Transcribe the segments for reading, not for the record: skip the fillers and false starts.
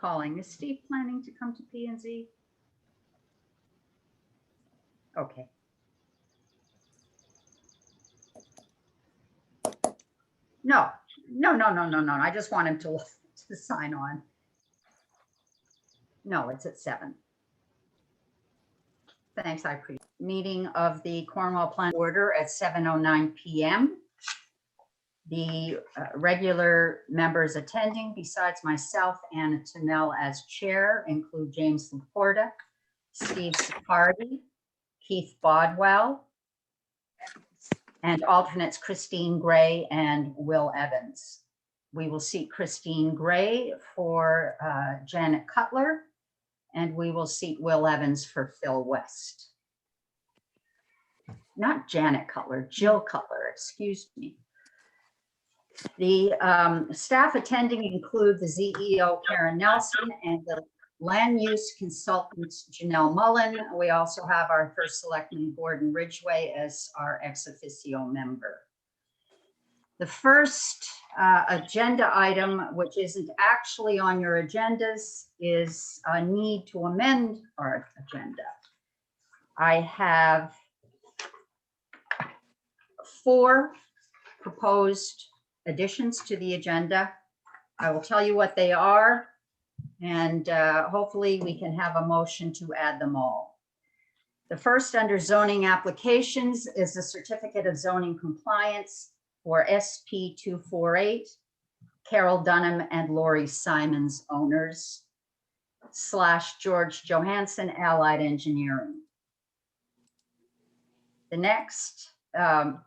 calling. Is Steve planning to come to P and Z? Okay. No. I just want him to sign on. No, it's at 7. Thanks, I appreciate it. Meeting of the Cornwall Plan Order at 7:09 p.m. The regular members attending, besides myself, Anna Tunnell as chair, include James Laporta, Steve Sicardi, Keith Bodwell, and alternates Christine Gray and Will Evans. We will seat Christine Gray for Janet Cutler, and we will seat Will Evans for Phil West. Not Janet Cutler, Jill Cutler, excuse me. The staff attending include the ZEO Karen Nelson and the land use consultant Janelle Mullen. We also have our first selectman Gordon Ridgway as our ex officio member. The first agenda item, which isn't actually on your agendas, is a need to amend our agenda. I have 4 proposed additions to the agenda. I will tell you what they are, and hopefully we can have a motion to add them all. The first under zoning applications is the certificate of zoning compliance for SP 248, Carol Dunham and Lori Simons owners, / George Johansson Allied Engineering. The next, I'm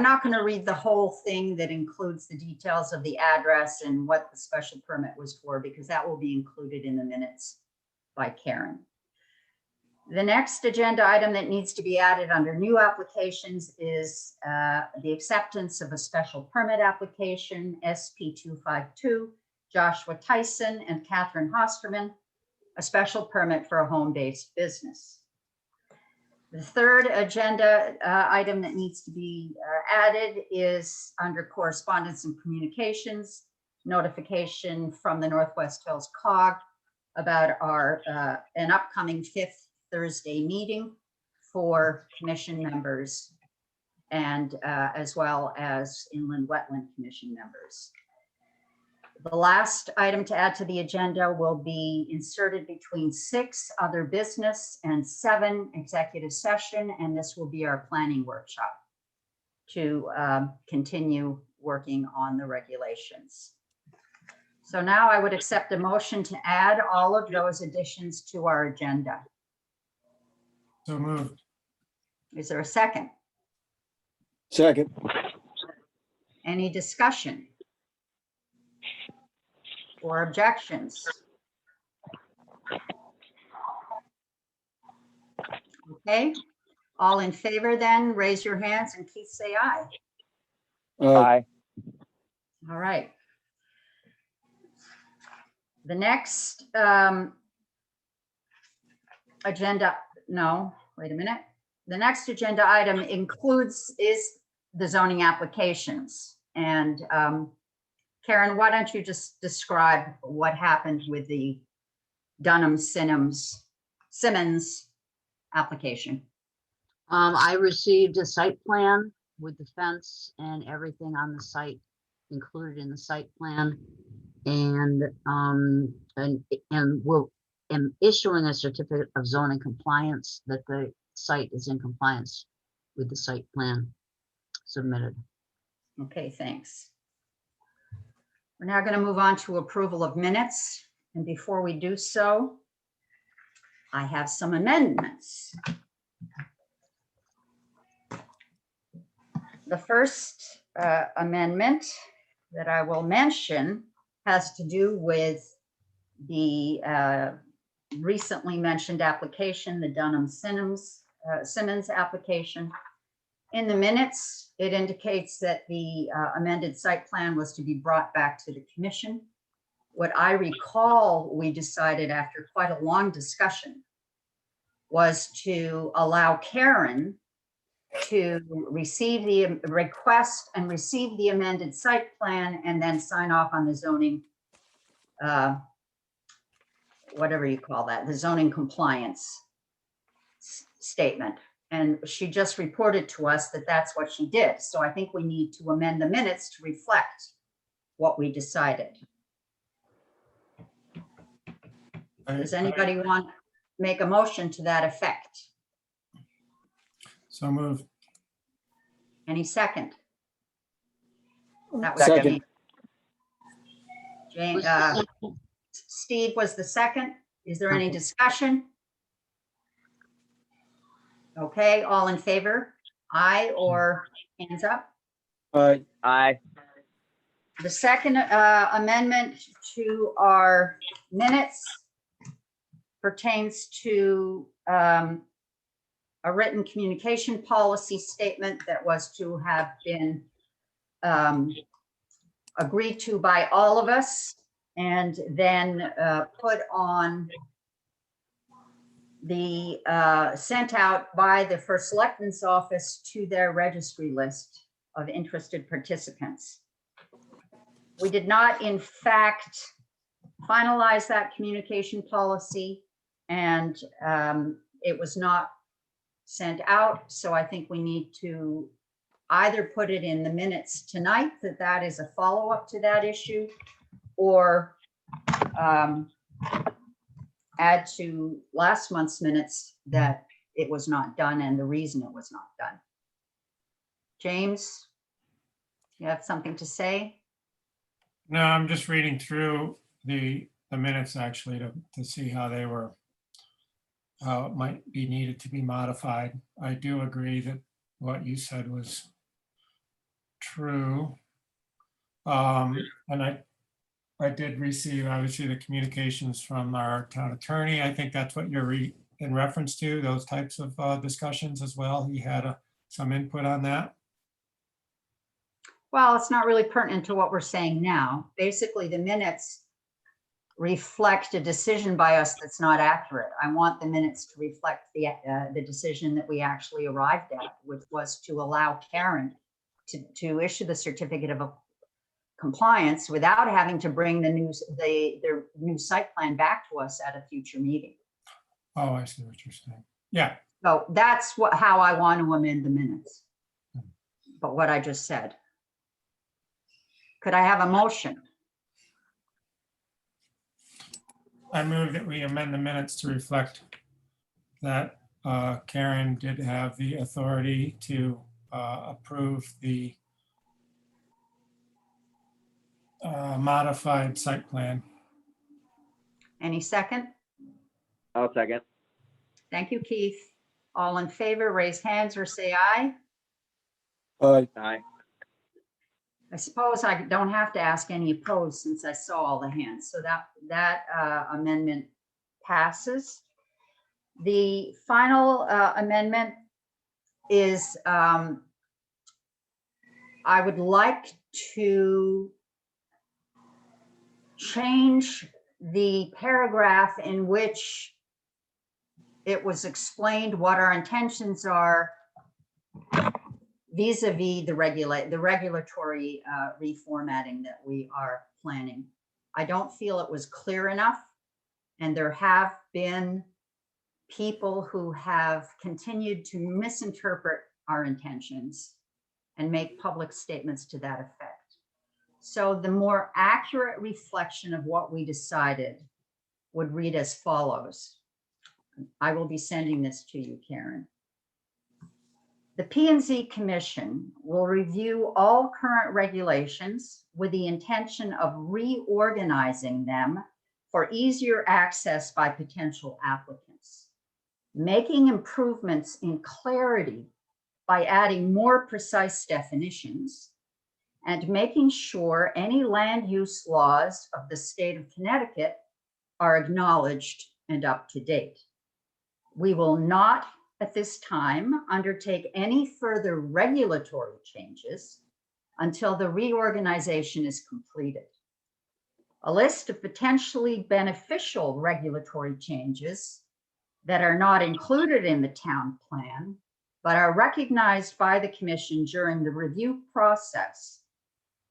not going to read the whole thing that includes the details of the address and what the special permit was for, because that will be included in the minutes by Karen. The next agenda item that needs to be added under new applications is the acceptance of a special permit application, SP 252, Joshua Tyson and Catherine Hosterman, a special permit for a home-based business. The third agenda item that needs to be added is under correspondence and communications, notification from the Northwest Hills COG about our an upcoming 5th Thursday meeting for commission members and as well as Inland Wetland Commission members. The last item to add to the agenda will be inserted between 6 other business and 7 executive session, and this will be our planning workshop to continue working on the regulations. So now I would accept a motion to add all of those additions to our agenda. So moved. Is there a second? Second. Any discussion or objections? Okay, all in favor then, raise your hands and please say aye. Aye. All right. The next agenda, no, wait a minute. The next agenda item is the zoning applications. And Karen, why don't you just describe what happened with the Dunham Simmons application? I received a site plan with the fence and everything on the site included in the site plan, and am issuing a certificate of zoning compliance that the site is in compliance with the site plan submitted. Okay, thanks. We're now going to move on to approval of minutes. And before we do so, I have some amendments. The first amendment that I will mention has to do with the recently mentioned application, the Dunham Simmons application. In the minutes, it indicates that the amended site plan was to be brought back to the commission. What I recall we decided after quite a long discussion was to allow Karen to receive the request and receive the amended site plan and then sign off on the zoning whatever you call that, the zoning compliance statement. And she just reported to us that that's what she did. So I think we need to amend the minutes to reflect what we decided. Does anybody want to make a motion to that effect? So moved. Any second? That was Second. Jane. Jane, Was the second- Steve was the second. Is there any discussion? Okay, all in favor? Aye or hands up? Aye. Aye. The second amendment to our minutes pertains to a written communication policy statement that was to have been agreed to by all of us and then put on the sent out by the First Selectman's office to their registry list of interested participants. We did not, in fact, finalize that communication policy, and it was not sent out. So I think we need to either put it in the minutes tonight that that is a follow-up to that issue, or add to last month's minutes that it was not done and the reason it was not done. James, you have something to say? No, I'm just reading through the minutes actually to see how they were, how it might be needed to be modified. I do agree that what you said was true. And I did receive, obviously, the communications from our town attorney. I think that's what you're in reference to, those types of discussions as well. He had some input on that. Well, it's not really pertinent to what we're saying now. Basically, the minutes reflect a decision by us that's not accurate. I want the minutes to reflect the decision that we actually arrived at, which was to allow Karen to issue the certificate of compliance without having to bring their new site plan back to us at a future meeting. Oh, I see what you're saying. Yeah, So that's how I want to amend the minutes. But what I just said. Could I have a motion? I move that we amend the minutes to reflect that Karen did have the authority to approve the modified site plan. Any second? I'll second. Thank you, Keith. All in favor, raise hands or say aye. Aye. Aye. I suppose I don't have to ask any opposed since I saw all the hands. So that amendment passes. The final amendment is I would like to change the paragraph in which it was explained what our intentions are vis-a-vis the regulatory reformatting that we are planning. I don't feel it was clear enough, and there have been people who have continued to misinterpret our intentions and make public statements to that effect. So the more accurate reflection of what we decided would read as follows. I will be sending this to you, Karen. The P&Z Commission will review all current regulations with the intention of reorganizing them for easier access by potential applicants, making improvements in clarity by adding more precise definitions, and making sure any land use laws of the state of Connecticut are acknowledged and up to date. We will not at this time undertake any further regulatory changes until the reorganization is completed. A list of potentially beneficial regulatory changes that are not included in the town plan, but are recognized by the commission during the review process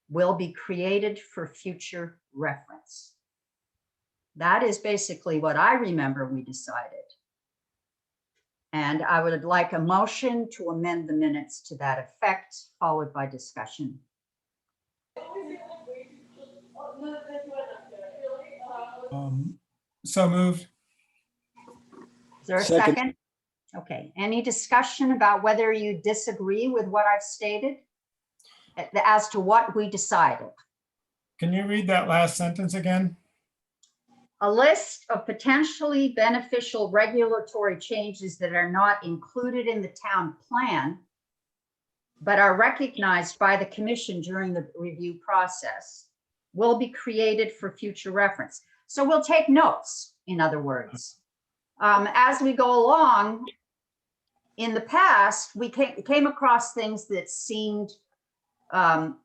will be created for future reference. That is basically what I remember we decided. And I would like a motion to amend the minutes to that effect, followed by discussion. So moved. Is there a Second. second? Okay, any discussion about whether you disagree with what I've stated as to what we decided? Can you read that last sentence again? A list of potentially beneficial regulatory changes that are not included in the town plan, but are recognized by the commission during the review process, will be created for future reference. So we'll take notes, in other words. As we go along, in the past, we came across things that seemed no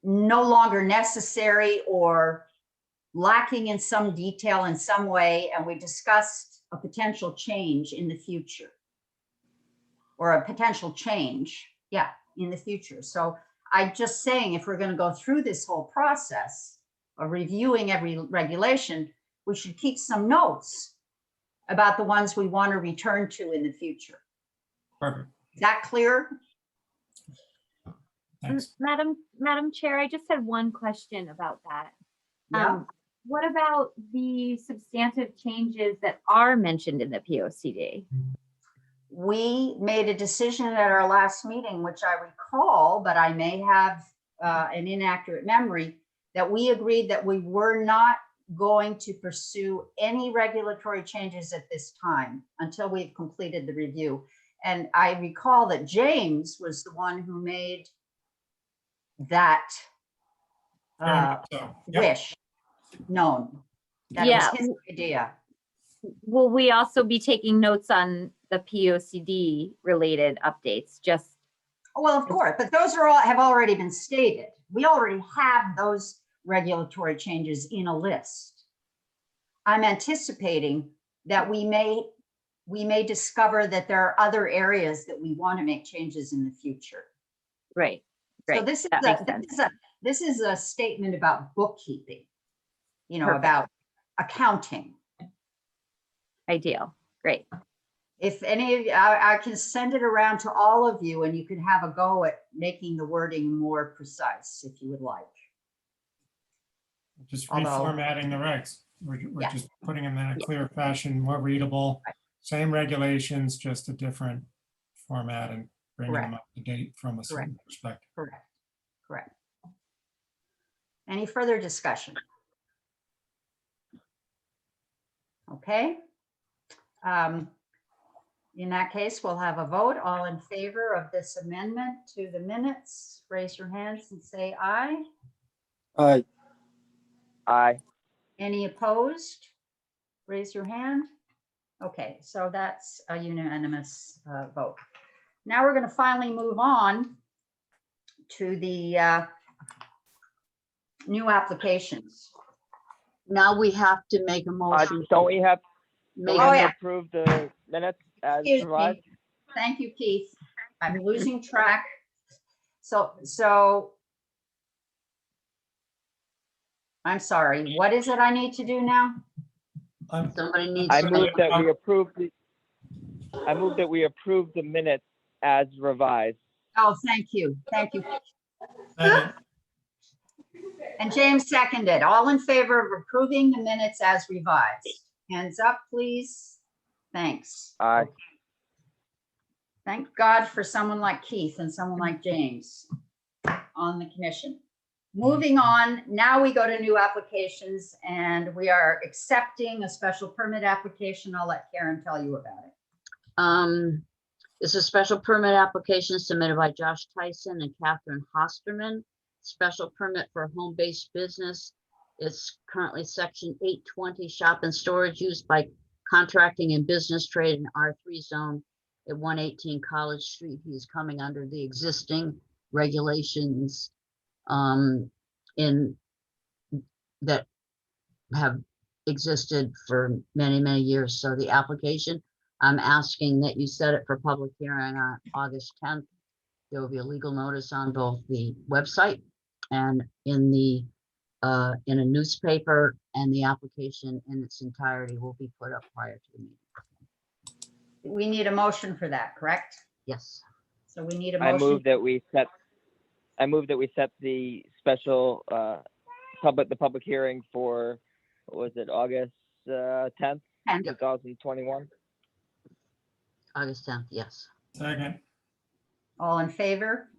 longer necessary or lacking in some detail in some way, and we discussed a potential change in the future, or a potential change, yeah, in the future. So I'm just saying, if we're going to go through this whole process of reviewing every regulation, we should keep some notes about the ones we want to return to in the future. Perfect. Is that clear? Thanks. Madam Chair, I just had one question about that. Yeah. What about the substantive changes that are mentioned in the POCD? We made a decision at our last meeting, which I recall, but I may have an inaccurate memory, that we agreed that we were not going to pursue any regulatory changes at this time until we've completed the review. And I recall that James was the one who made that Very much so. Yep. wish known. That it Yeah. was his idea. Will we also be taking notes on the POCD related updates? Just, Well, of course, but those are all have already been stated. We already have those regulatory changes in a list. I'm anticipating that we may discover that there are other areas that we want to make changes in the future. right, So right. this is That makes sense. this is a statement about bookkeeping, Perfect. about accounting. Ideal, great. If any of you, I can send it around to all of you and you can have a go at making the wording more precise if you would like. Just Although- reformatting the regs. We're Yeah. just putting them in a clear fashion, more readable, same regulations, just a different format and bringing them up to date from a certain perspective. Correct, correct. Any further discussion? Okay. In that case, we'll have a vote. All in favor of this amendment to the minutes, raise your hands and say aye. Aye. Aye. Any opposed? Raise your hand. Okay, so that's a unanimous vote. Now we're going to finally move on to the new applications. Now we have to make a motion. Don't we have Make Oh, a- yeah. to approve the minutes as Excuse revised? me. Thank you, Keith. I'm losing track. So I'm sorry. What is it I need to do now? Somebody needs I to move make, that we approve the minutes as revised. Oh, thank you. Thank you. Second. And James seconded. All in favor of approving the minutes as revised? Hands up, please. Thanks. Aye. Thank God for someone like Keith and someone like James on the commission. Moving on, now we go to new applications and we are accepting a special permit application. I'll let Karen tell you about it. It's a special permit application submitted by Josh Tyson and Catherine Hosterman. Special permit for a home-based business. It's currently section 820 shop and storage used by contracting and business trade in R3 zone at 118 College Street. He's coming under the existing regulations that have existed for many, many years. So the application, I'm asking that you set it for public hearing on August 10th. There will be a legal notice on both the website and in a newspaper and the application in its entirety will be put up prior to the meeting. We need a motion for that, correct? Yes. So we need a I motion. move that we set the special, the public hearing for, what was it, August 10th, And 2021? August 10th, yes. Second, all in favor?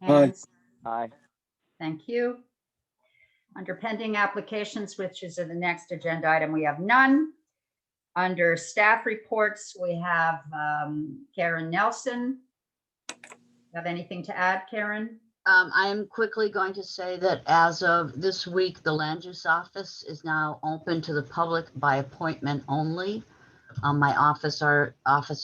Aye. Hands? Aye. Thank you. Under pending applications, which is the next agenda item, we have none. Under staff reports, we have Karen Nelson. Have anything to add, Karen? I am quickly going to say that as of this week, the land use office is now open to the public by appointment only. My office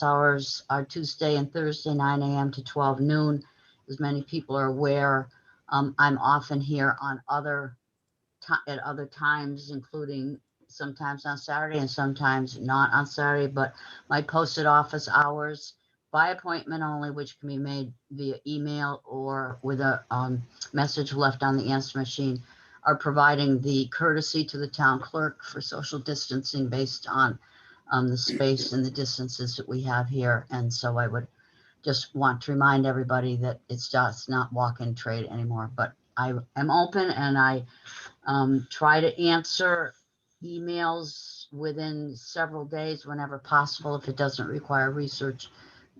hours are Tuesday and Thursday, 9 a.m. to 12 noon. As many people are aware, I'm often here on at other times, including sometimes on Saturday and sometimes not on Saturday, but my posted office hours by appointment only, which can be made via email or with a message left on the answer machine, are providing the courtesy to the town clerk for social distancing based on the space and the distances that we have here. And so I would just want to remind everybody that it's just not walk-in trade anymore, but I am open and I try to answer emails within several days whenever possible if it doesn't require research.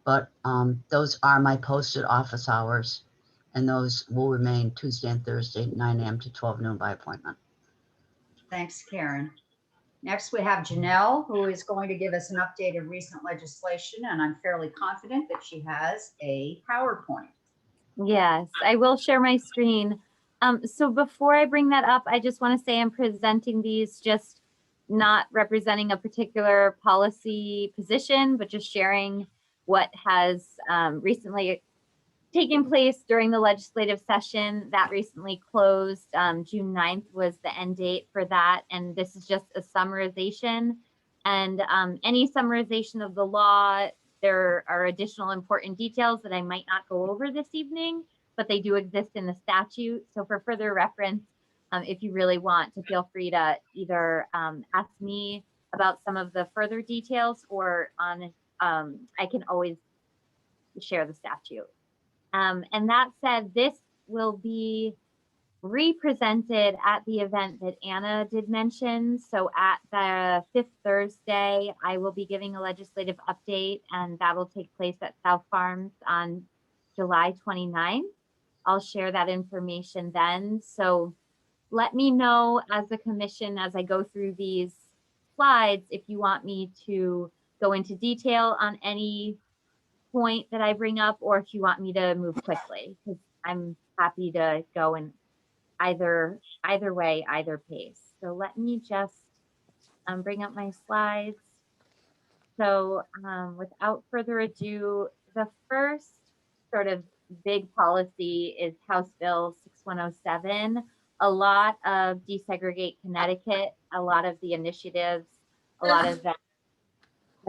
But those are my posted office hours, and those will remain Tuesday and Thursday, 9 a.m. to 12 noon by appointment. Thanks, Karen. Next, we have Janelle, who is going to give us an update of recent legislation, and I'm fairly confident that she has a PowerPoint. Yes, I will share my screen. So before I bring that up, I just want to say I'm presenting these just not representing a particular policy position, but just sharing what has recently taken place during the legislative session that recently closed. June 9th was the end date for that. And this is just a summarization. And any summarization of the law, there are additional important details that I might not go over this evening, but they do exist in the statute. So for further reference, if you really want to, feel free to either ask me about some of the further details or I can always share the statute. And that said, this will be represented at the event that Anna did mention. So at the 5th Thursday, I will be giving a legislative update, and that will take place at South Farms on July 29th. I'll share that information then. So let me know as a commission, as I go through these slides, if you want me to go into detail on any point that I bring up, or if you want me to move quickly, because I'm happy to go in either way, either pace. So let me just bring up my slides. So without further ado, the first sort of big policy is House Bill 6107. A lot of Desegregate Connecticut, a lot of the initiatives, a lot of the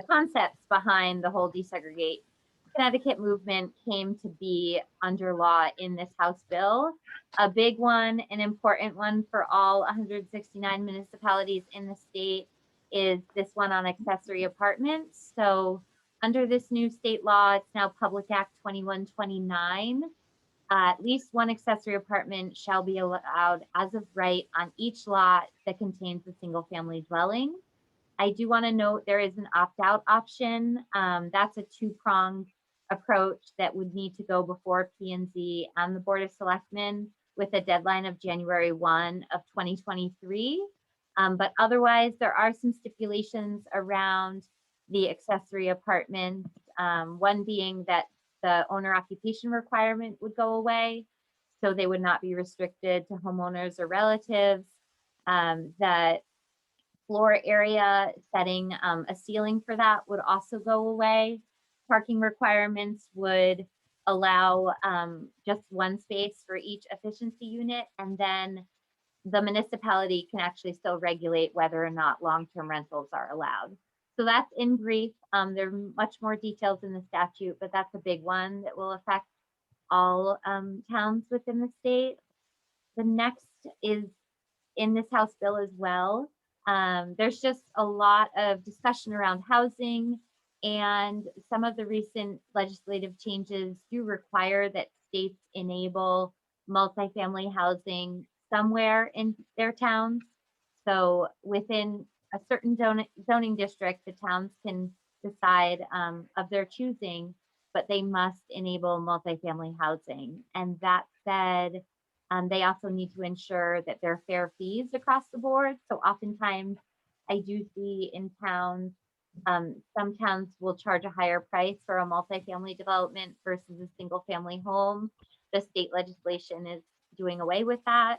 concepts behind the whole Desegregate Connecticut movement came to be under law in this House bill. A big one, an important one for all 169 municipalities in the state is this one on accessory apartments. So under this new state law, it's now Public Act 2129. At least one accessory apartment shall be allowed as of right on each lot that contains a single family dwelling. I do want to note there is an opt-out option. That's a two-pronged approach that would need to go before P&Z and the Board of Selectmen with a deadline of January 1 of 2023. But otherwise, there are some stipulations around the accessory apartment. One being that the owner occupation requirement would go away, so they would not be restricted to homeowners or relatives. That floor area setting a ceiling for that would also go away. Parking requirements would allow just one space for each efficiency unit, and then the municipality can actually still regulate whether or not long-term rentals are allowed. So that's in brief. There are much more details in the statute, but that's a big one that will affect all towns within the state. The next is in this House bill as well. There's just a lot of discussion around housing, and some of the recent legislative changes do require that states enable multifamily housing somewhere in their towns. So within a certain zoning district, the towns can decide of their choosing, but they must enable multifamily housing. And that said, they also need to ensure that there are fair fees across the board. So oftentimes I do see in towns, some towns will charge a higher price for a multifamily development versus a single family home. The state legislation is doing away with that.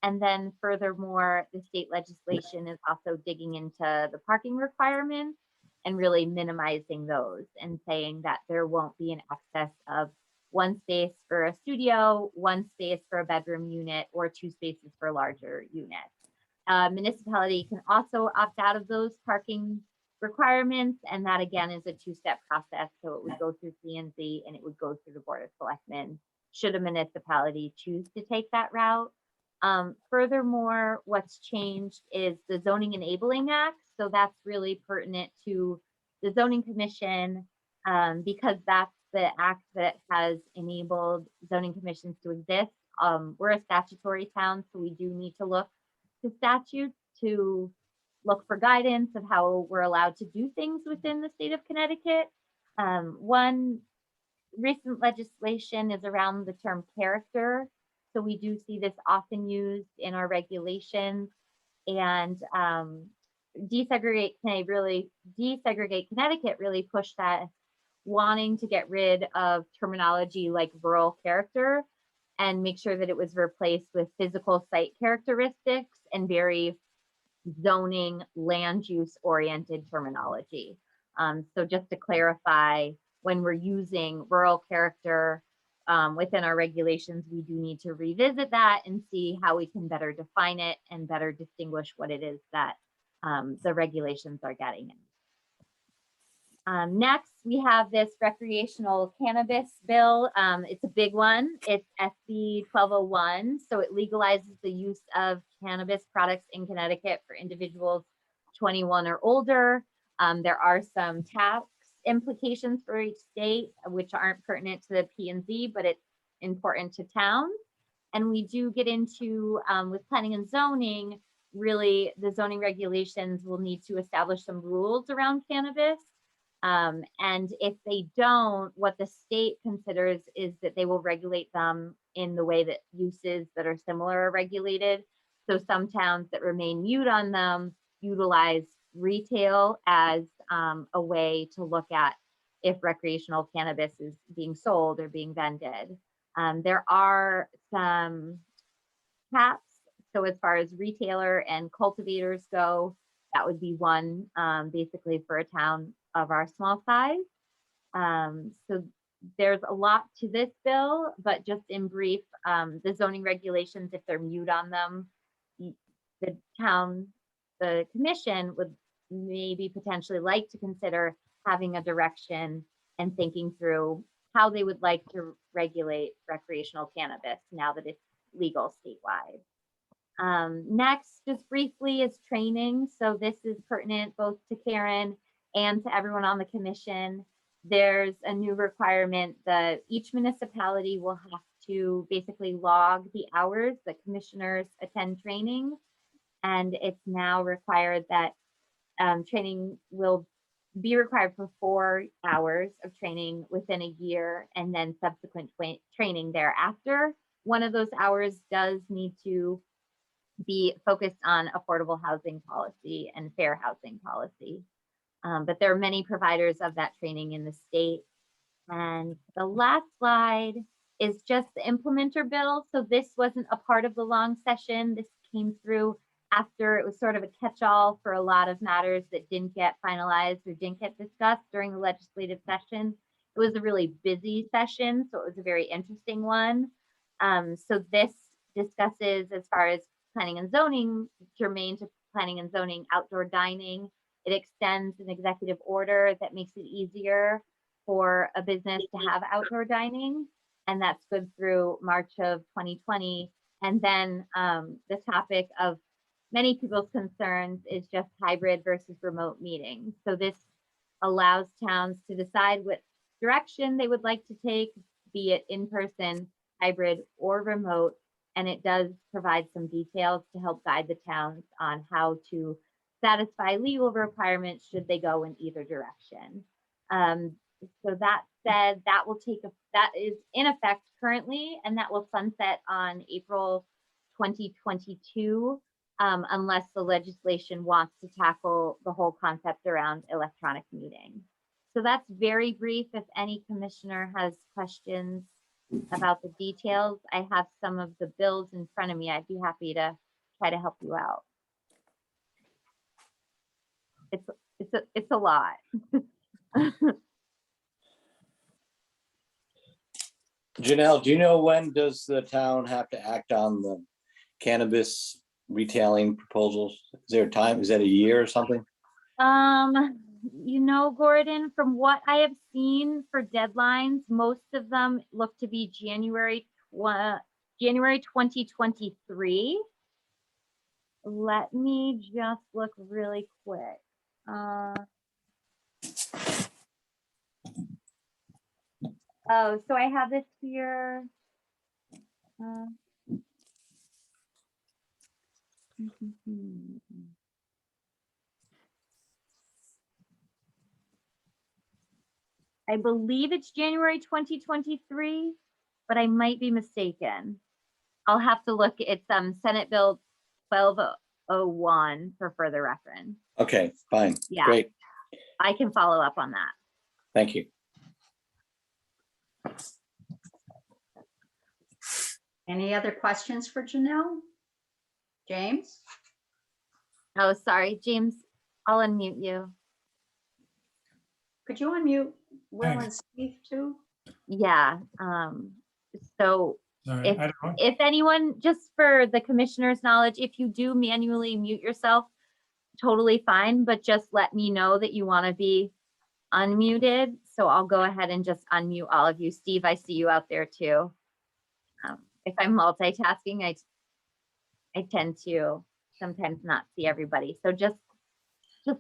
And then furthermore, the state legislation is also digging into the parking requirements and really minimizing those and saying that there won't be an excess of one space for a studio, one space for a bedroom unit, or two spaces for larger units. Municipality can also opt out of those parking requirements, and that again is a two-step process. So it would go through P&Z and it would go through the Board of Selectmen should a municipality choose to take that route. Furthermore, what's changed is the Zoning Enabling Act. So that's really pertinent to the Zoning Commission because that's the act that has enabled zoning commissions to exist. We're a statutory town, so we do need to look to statutes to look for guidance of how we're allowed to do things within the state of Connecticut. One recent legislation is around the term character. So we do see this often used in our regulations, and Desegregate Connecticut really pushed that, wanting to get rid of terminology like rural character and make sure that it was replaced with physical site characteristics and very zoning land use oriented terminology. So just to clarify, when we're using rural character within our regulations, we do need to revisit that and see how we can better define it and better distinguish what it is that the regulations are getting in. Next, we have this recreational cannabis bill. It's a big one. It's SB 1201. So it legalizes the use of cannabis products in Connecticut for individuals 21 or older. There are some tax implications for each state, which aren't pertinent to the P&Z, but it's important to towns. And we do get into, with planning and zoning, really the zoning regulations will need to establish some rules around cannabis. And if they don't, what the state considers is that they will regulate them in the way that uses that are similar are regulated. So some towns that remain mute on them utilize retail as a way to look at if recreational cannabis is being sold or being vended. There are some caps. So as far as retailer and cultivators go, that would be one basically for a town of our small size. So there's a lot to this bill, but just in brief, the zoning regulations, if they're mute on them, the commission would maybe potentially like to consider having a direction and thinking through how they would like to regulate recreational cannabis now that it's legal statewide. Next, just briefly, is training. So this is pertinent both to Karen and to everyone on the commission. There's a new requirement that each municipality will have to basically log the hours that commissioners attend training. And it's now required that training will be required for 4 hours of training within a year and then subsequent training thereafter. One of those hours does need to be focused on affordable housing policy and fair housing policy. But there are many providers of that training in the state. And the last slide is just the implementer bill. So this wasn't a part of the long session. This came through after it was sort of a catch-all for a lot of matters that didn't get finalized or didn't get discussed during the legislative session. It was a really busy session, so it was a very interesting one. So this discusses, as far as planning and zoning, germane to planning and zoning, outdoor dining. It extends an executive order that makes it easier for a business to have outdoor dining, and that's good through March of 2020. And then the topic of many people's concerns is just hybrid versus remote meetings. So this allows towns to decide what direction they would like to take, be it in person, hybrid, or remote. And it does provide some details to help guide the towns on how to satisfy legal requirements should they go in either direction. So that said, that is in effect currently, and that will sunset on April 2022, unless the legislation wants to tackle the whole concept around electronic meetings. So that's very brief. If any commissioner has questions about the details, I have some of the bills in front of me. I'd be happy to try to help you out. It's a lot. Janelle, do you know when does the town have to act on the cannabis retailing proposals? Is there a time? Is that a year or something? You know, Gordon, from what I have seen for deadlines, most of them look to be January 2023. Let me just look really quick. Oh, so I have this here. I believe it's January 2023, but I might be mistaken. I'll have to look. It's Senate Bill 1201 for further reference. Okay, fine. Yeah. Great. I can follow up on that. Thank you. Any other questions for Janelle? James? Oh, sorry, James, I'll unmute you. Could you unmute Will Thanks. and Steve too? Yeah, so Sorry, I don't know. if anyone, just for the commissioner's knowledge, if you do manually mute yourself, totally fine, but just let me know that you want to be unmuted. So I'll go ahead and just unmute all of you. Steve, I see you out there too. If I'm multitasking, I tend to sometimes not see everybody. So just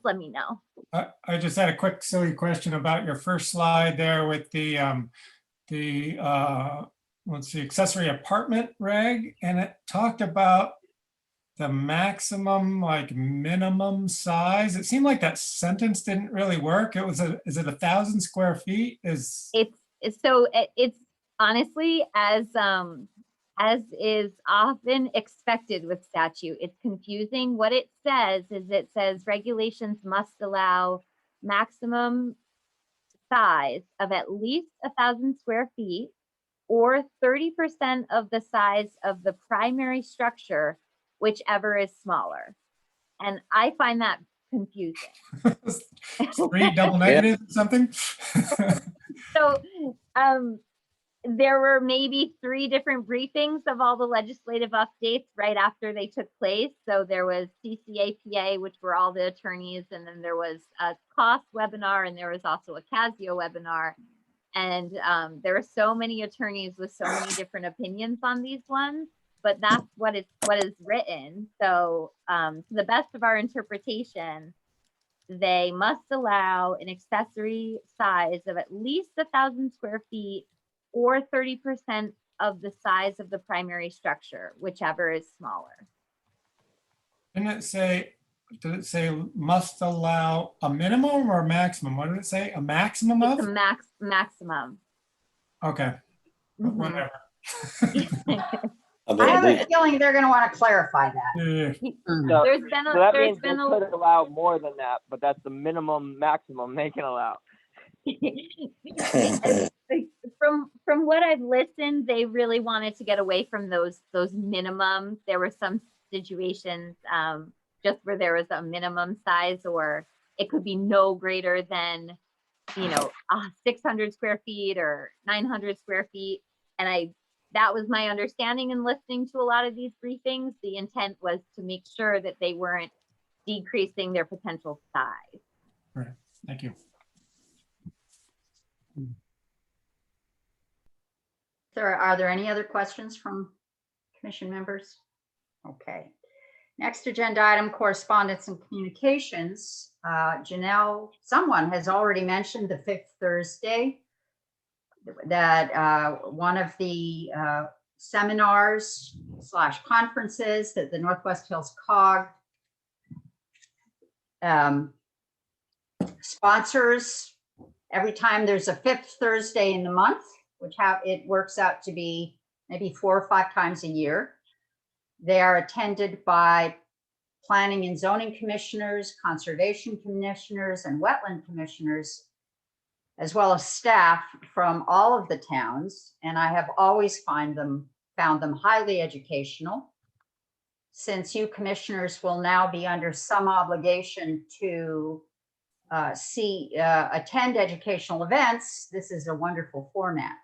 let me know. I just had a quick silly question about your first slide there with the let's see, accessory apartment reg, and it talked about the maximum, like minimum size. It seemed like that sentence didn't really work. It was is it 1,000 square feet? It's Honestly, as is often expected with statute, it's confusing. What it says is it says regulations must allow maximum size of at least 1,000 square feet or 30% of the size of the primary structure, whichever is smaller. And I find that confusing. 3 double negatives or something. So there were maybe 3 different briefings of all the legislative updates right after they took place. So there was CCAPA, which were all the attorneys, and then there was a COS webinar, and there was also a Casio webinar. And there are so many attorneys with so many different opinions on these ones, but that's what is written. So to the best of our interpretation, they must allow an accessory size of at least 1,000 square feet or 30% of the size of the primary structure, whichever is smaller. Did it say must allow a minimum or a maximum? What did it say? A maximum It's of? a maximum. Okay, Mhm. whatever. I have a feeling they're going to want to clarify that. Yeah. So, There's been so that there's means they been could allow more than that, but that's the maximum they can allow. From what I've listened, they really wanted to get away from those minimums. There were some situations just where there was a minimum size, or it could be no greater than 600 square feet or 900 square feet. And that was my understanding in listening to a lot of these briefings. The intent was to make sure that they weren't decreasing their potential size. Right. Thank you. Are there any other questions from commission members? Okay. Next agenda item, correspondence and communications. Janelle, someone has already mentioned the fifth Thursday, that one of the seminars / conferences that the Northwest Hills COG sponsors every time there's a fifth Thursday in the month, which it works out to be maybe 4 or 5 times a year. They are attended by planning and zoning commissioners, conservation commissioners, and wetland commissioners, as well as staff from all of the towns. And I have always found them highly educational. Since you commissioners will now be under some obligation to attend educational events, this is a wonderful format.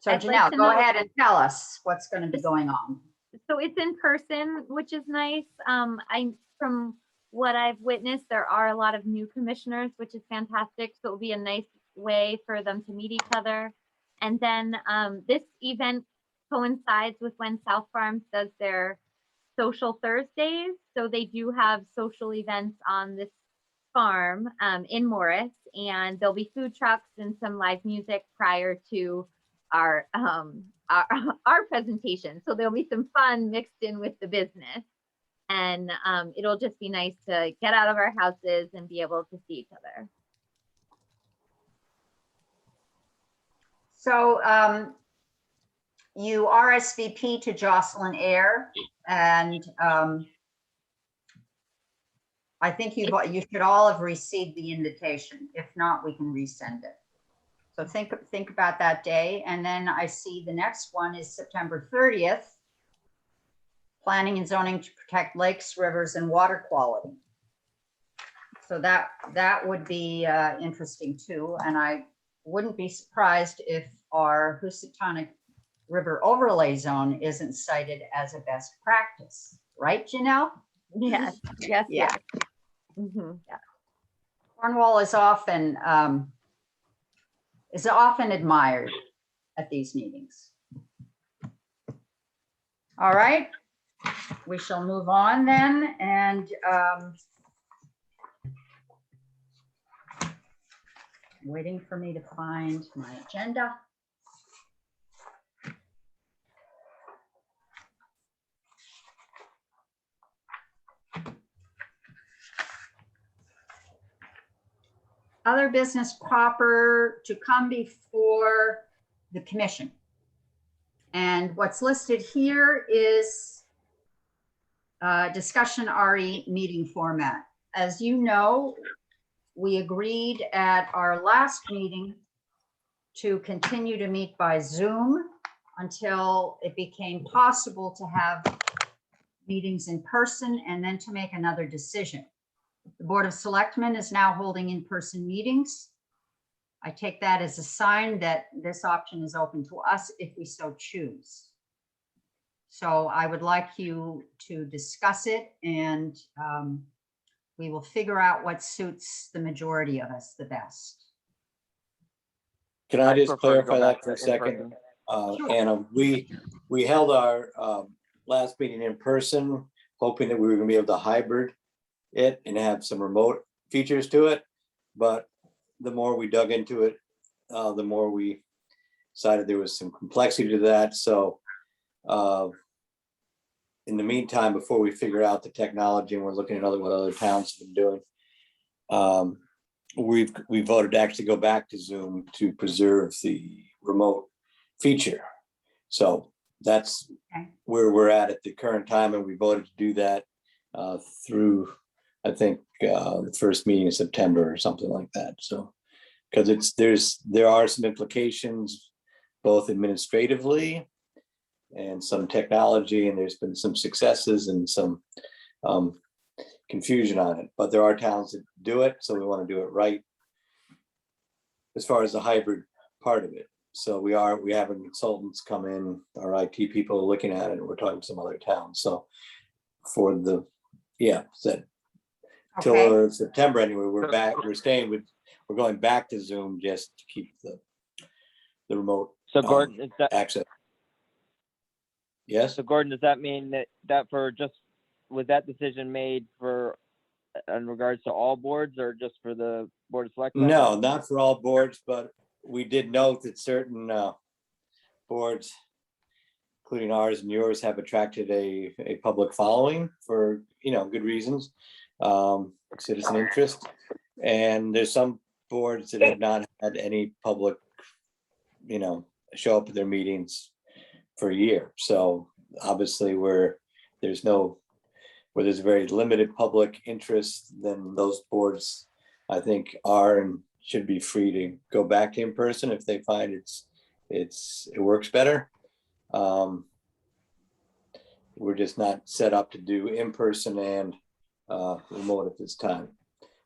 So I'd like Janelle, to go know- ahead and tell us what's going to be going on. So it's in person, which is nice. From what I've witnessed, there are a lot of new commissioners, which is fantastic. So it'll be a nice way for them to meet each other. And then this event coincides with when South Farms does their social Thursdays. So they do have social events on this farm in Morris, and there'll be food trucks and some live music prior to our presentation. So there'll be some fun mixed in with the business, and it'll just be nice to get out of our houses and be able to see each other. So you RSVP to Jocelyn Air, and I think you should all have received the invitation. If not, we can resend it. So think about that day. And then I see the next one is September 30th, planning and zoning to protect lakes, rivers, and water quality. So that would be interesting too. And I wouldn't be surprised if our Housatonic River Overlay Zone isn't cited as a best practice, right, Janelle? Yes, yes, Yeah. yes. Mhm. Cornwall is often admired at these meetings. All right, we shall move on then, and waiting for me to find my agenda. Other business proper to come before the commission. And what's listed here is discussion RE meeting format. As you know, we agreed at our last meeting to continue to meet by Zoom until it became possible to have meetings in person and then to make another decision. The Board of Selectmen is now holding in-person meetings. I take that as a sign that this option is open to us if we so choose. So I would like you to discuss it, and we will figure out what suits the majority of us the best. Can I I'd just prefer to go clarify back that for a to second? in-person. Anna, we held our last meeting in person, hoping that we were gonna be able to hybrid it and have some remote features to it. But the more we dug into it, the more we decided there was some complexity to that. So in the meantime, before we figure out the technology and we're looking at what other towns have been doing, we voted to actually go back to Zoom to preserve the remote feature. So that's Okay. where we're at the current time, and we voted to do that through, I think, the first meeting in September or something like that. So, because there are some implications, both administratively and some technology, and there's been some successes and some confusion on it. But there are towns that do it, so we want to do it right as far as the hybrid part of it. So we have consultants come in, our IT people are looking at it, and we're talking to some other towns. So for the, Okay. till September anyway, we're going back to Zoom just to keep the remote So Gordon, is that, access. Yes? So Gordon, does that mean that for just, was that decision made for, in regards to all boards or just for the Board of Selectmen? No, not for all boards, but we did note that certain boards, including ours and yours, have attracted a public following for, good reasons, citizen interest. And there's some boards that have not had any public, show up at their meetings for a year. So obviously where there's a very limited public interest, then those boards, I think, are and should be free to go back to in person if they find it works better. We're just not set up to do in person and remote at this time.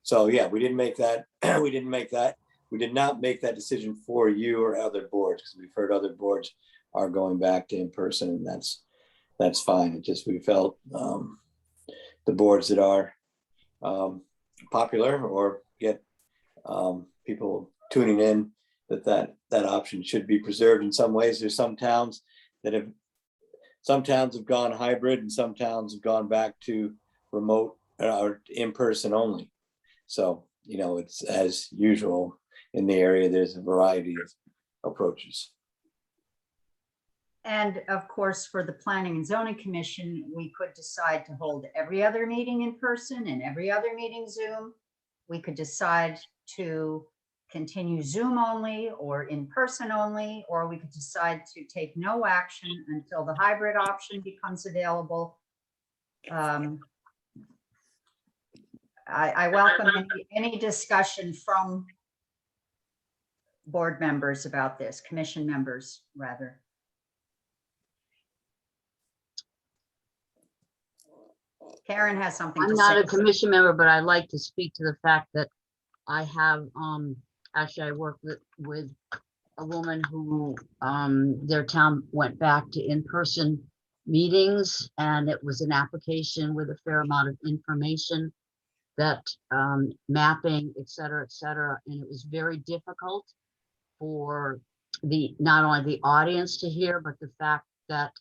So yeah, we didn't make that. We did not make that decision for you or other boards, because we've heard other boards are going back to in person, and that's fine. It just, we felt the boards that are popular or get people tuning in, that option should be preserved in some ways. There's some towns have gone hybrid, and some towns have gone back to remote or in person only. So, it's as usual in the area, there's a variety of approaches. And of course, for the Planning and Zoning Commission, we could decide to hold every other meeting in person and every other meeting Zoom. We could decide to continue Zoom only or in person only, or we could decide to take no action until the hybrid option becomes available. I welcome any discussion from board members about this, commission members, rather. Karen has something to I'm say. not a commission member, but I'd like to speak to the fact that I have, actually, I work with a woman who, their town went back to in-person meetings, and it was an application with a fair amount of information that, mapping, et cetera, and it was very difficult for not only the audience to hear, but the fact that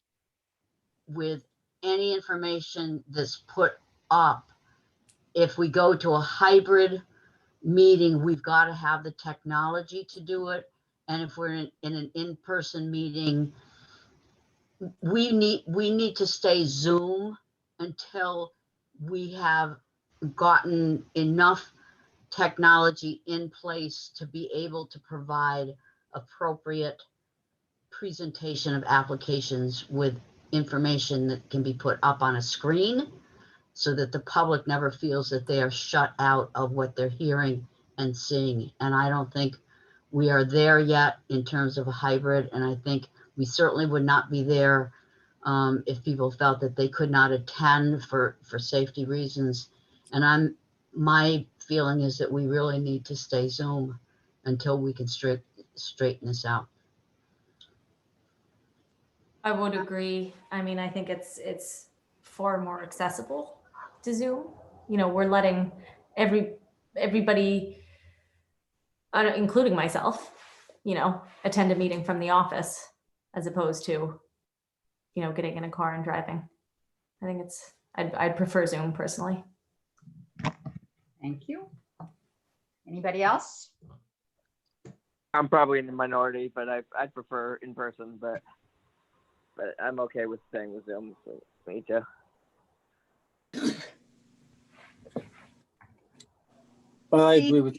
with any information that's put up, if we go to a hybrid meeting, we've got to have the technology to do it. And if we're in an in-person meeting, we need to stay Zoom until we have gotten enough technology in place to be able to provide appropriate presentation of applications with information that can be put up on a screen, so that the public never feels that they are shut out of what they're hearing and seeing. And I don't think we are there yet in terms of a hybrid. And I think we certainly would not be there if people felt that they could not attend for safety reasons. And my feeling is that we really need to stay Zoom until we can straighten this out. I would agree. I mean, I think it's far more accessible to Zoom. We're letting everybody, including myself, attend a meeting from the office, as opposed to, getting in a car and driving. I think I'd prefer Zoom personally. Thank you. Anybody else? I'm probably in the minority, but I'd prefer in person, but I'm okay with staying with Zoom. So me too. I agree with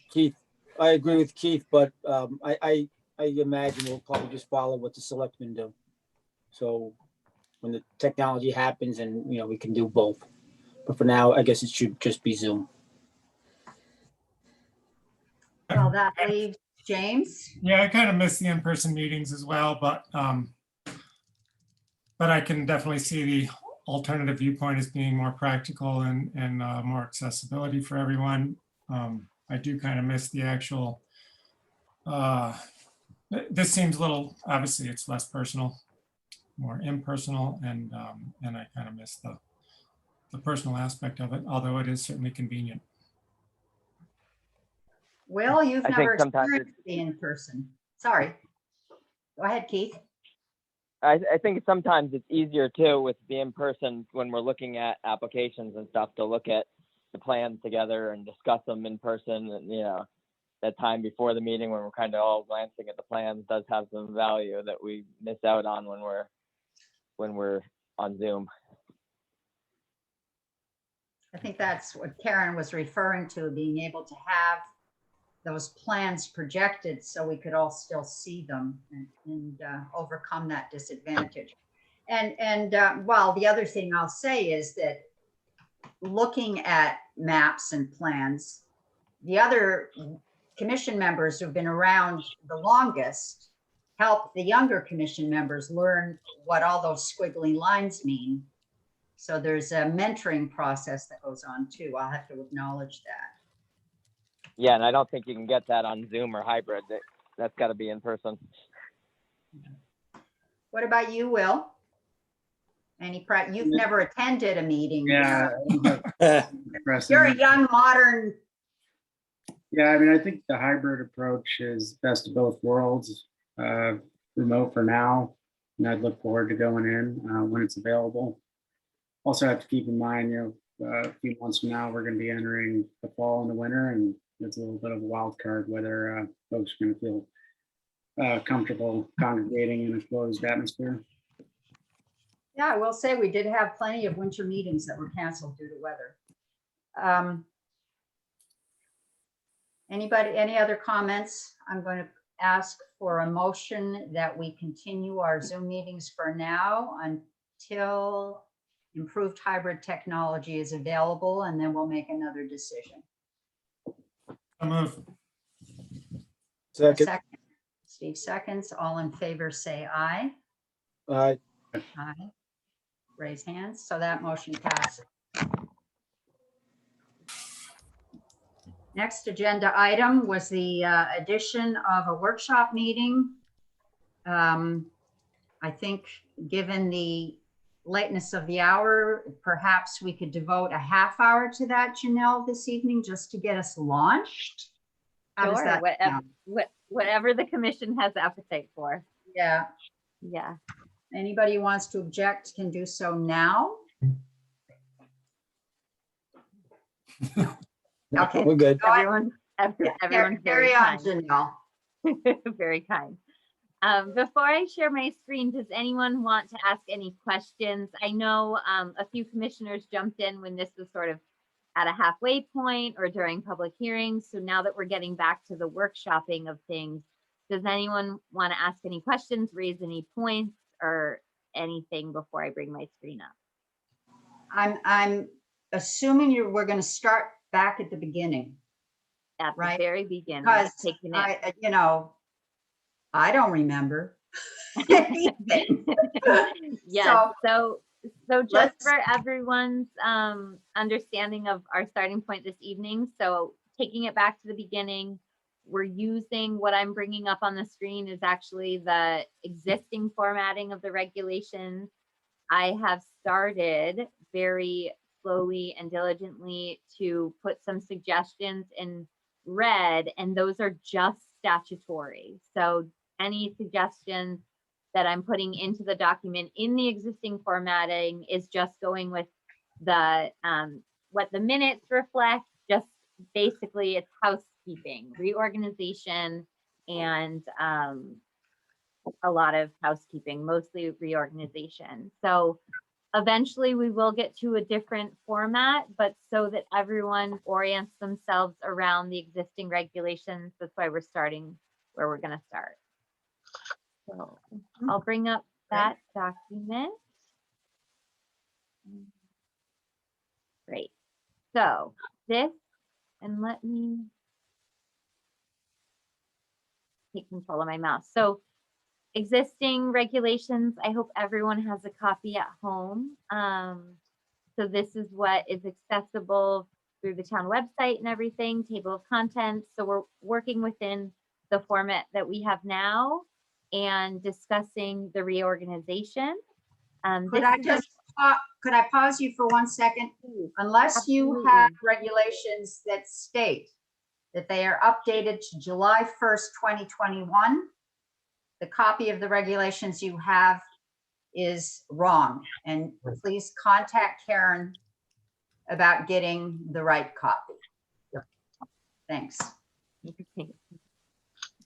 Keith. But I imagine we'll probably just follow what the selectmen do. So when the technology happens, and we can do both. But for now, I guess it should just be Zoom. Well, that leaves James. Yeah, I kind of miss the in-person meetings as well, but I can definitely see the alternative viewpoint as being more practical and more accessibility for everyone. I do kind of miss the actual, this seems a little, obviously it's less personal, more impersonal, and I kind of miss the personal aspect of it, although it is certainly convenient. Will, you've I think never sometimes experienced the in-person. Sorry. Go ahead, Keith. I think sometimes it's easier too with the in-person when we're looking at applications and stuff to look at the plans together and discuss them in person. And, you know, that time before the meeting when we're kind of all glancing at the plans does have some value that we miss out on when we're on Zoom. I think that's what Karen was referring to, being able to have those plans projected so we could all still see them and overcome that disadvantage. And well, the other thing I'll say is that looking at maps and plans, the other commission members who've been around the longest help the younger commission members learn what all those squiggly lines mean. So there's a mentoring process that goes on too. I'll have to acknowledge that. Yeah, and I don't think you can get that on Zoom or hybrid. That's got to be in person. What about you, Will? You've never attended a meeting. Yeah. You're a young, modern. Yeah, I mean, I think the hybrid approach is best of both worlds. Remote for now, and I'd look forward to going in when it's available. Also have to keep in mind, you know, a few months from now, we're going to be entering the fall and the winter, and it's a little bit of a wild card whether folks are going to feel comfortable congregating in a closed atmosphere. Yeah, I will say we did have plenty of winter meetings that were canceled due to weather. Any other comments? I'm going to ask for a motion that we continue our Zoom meetings for now until improved hybrid technology is available, and then we'll make another decision. I move. Second. Second. Steve seconds. All in favor, say aye. Aye. Aye. Raise hands. So that motion passes. Next agenda item was the addition of a workshop meeting. I think given the lateness of the hour, perhaps we could devote a half hour to that, Janelle, this evening, just to get us launched. How does Sure, that sound? whatever the commission has appetite for. Yeah. Yeah. Anybody who wants to object can do so now. Okay. We're good. Everyone's very Carry on, kind. Janelle. Very kind. Before I share my screen, does anyone want to ask any questions? I know a few commissioners jumped in when this was sort of at a halfway point or during public hearings. So now that we're getting back to the workshopping of things, does anyone want to ask any questions, raise any points or anything before I bring my screen up? I'm assuming we're going to start back at the beginning. At Right. the very beginning, Because taking it. I don't remember. anything. Yes, so just let's- for everyone's understanding of our starting point this evening, so taking it back to the beginning, we're using what I'm bringing up on the screen is actually the existing formatting of the regulations. I have started very slowly and diligently to put some suggestions in red, and those are just statutory. So any suggestions that I'm putting into the document in the existing formatting is just going with the what the minutes reflect. Just basically it's housekeeping, reorganization, and a lot of housekeeping, mostly reorganization. So eventually we will get to a different format, but so that everyone orients themselves around the existing regulations, that's why we're starting where we're going to start. So I'll bring up that document. Great. So this, and let me take control of my mouse. So existing regulations, I hope everyone has a copy at home. So this is what is accessible through the town website and everything, table of contents. So we're working within the format that we have now and discussing the reorganization. Could I pause you for 1 second? Unless you Absolutely. have regulations that state that they are updated to July 1st, 2021, the copy of the regulations you have is wrong. And please contact Karen about getting the right copy. Thanks.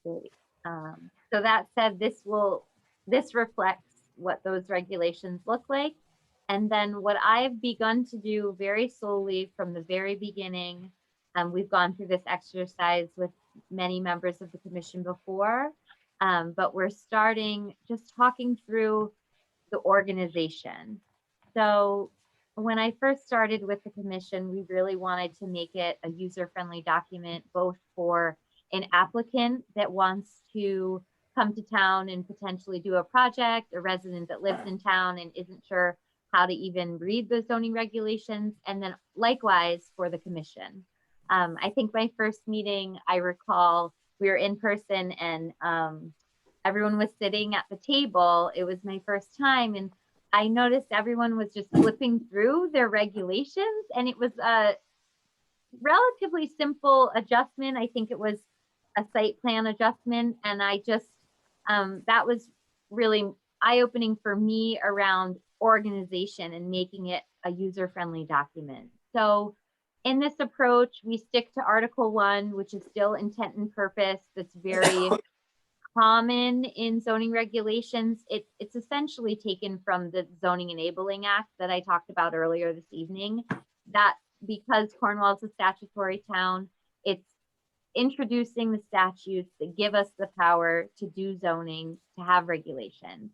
Great. So that said, this reflects what those regulations look like. And then what I've begun to do very slowly from the very beginning, we've gone through this exercise with many members of the commission before, but we're starting just talking through the organization. So when I first started with the commission, we really wanted to make it a user-friendly document, both for an applicant that wants to come to town and potentially do a project, a resident that lives in town and isn't sure how to even read the zoning regulations, and then likewise for the commission. I think my first meeting, I recall we were in person and everyone was sitting at the table. It was my first time, and I noticed everyone was just flipping through their regulations, and it was a relatively simple adjustment. I think it was a site plan adjustment, and I just, that was really eye-opening for me around organization and making it a user-friendly document. So in this approach, we stick to Article 1, which is still intent and purpose. That's very common in zoning regulations. It's essentially taken from the Zoning Enabling Act that I talked about earlier this evening. That because Cornwall is a statutory town, it's introducing the statutes that give us the power to do zoning, to have regulations.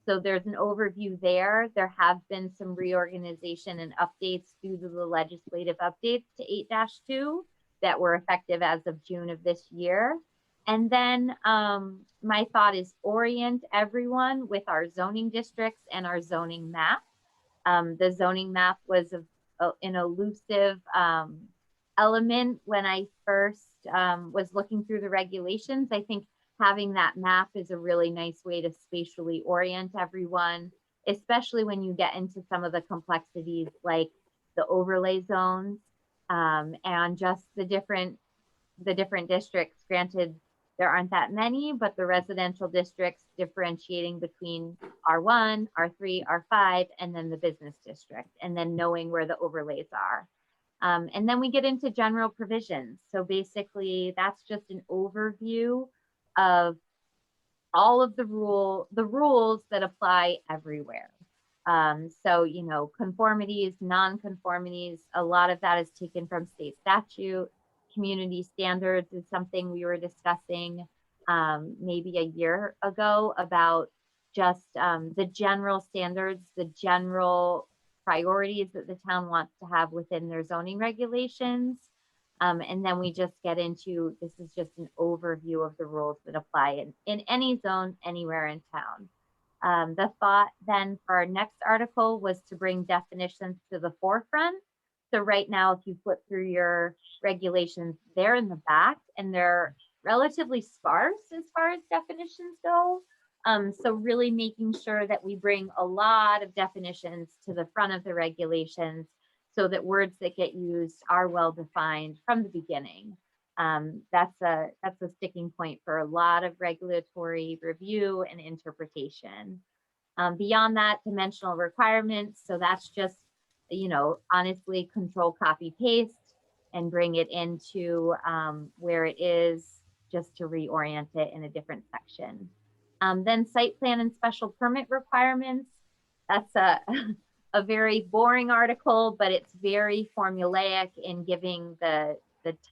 So there's an overview there. There have been some reorganization and updates due to the legislative updates to 8-2 that were effective as of June of this year. And then my thought is orient everyone with our zoning districts and our zoning map. The zoning map was an elusive element when I first was looking through the regulations. I think having that map is a really nice way to spatially orient everyone, especially when you get into some of the complexities like the overlay zones and just the different districts. Granted, there aren't that many, but the residential districts differentiating between R1, R3, R5, and then the business district, and then knowing where the overlays are. And then we get into general provisions. So basically that's just an overview of all of the rules that apply everywhere. So, you know, conformities, non-conformities, a lot of that is taken from state statute. Community standards is something we were discussing maybe a year ago about just the general standards, the general priorities that the town wants to have within their zoning regulations. And then we just get into, this is just an overview of the rules that apply in any zone, anywhere in town. The thought then for our next article was to bring definitions to the forefront. So right now, if you flip through your regulations, they're in the back and they're relatively sparse as far as definitions go. So really making sure that we bring a lot of definitions to the front of the regulations so that words that get used are well defined from the beginning. That's a sticking point for a lot of regulatory review and interpretation. Beyond that, dimensional requirements. So that's just, you know, honestly, control, copy, paste, and bring it into where it is, just to reorient it in a different section. Then site plan and special permit requirements. That's a very boring article, but it's very formulaic in giving the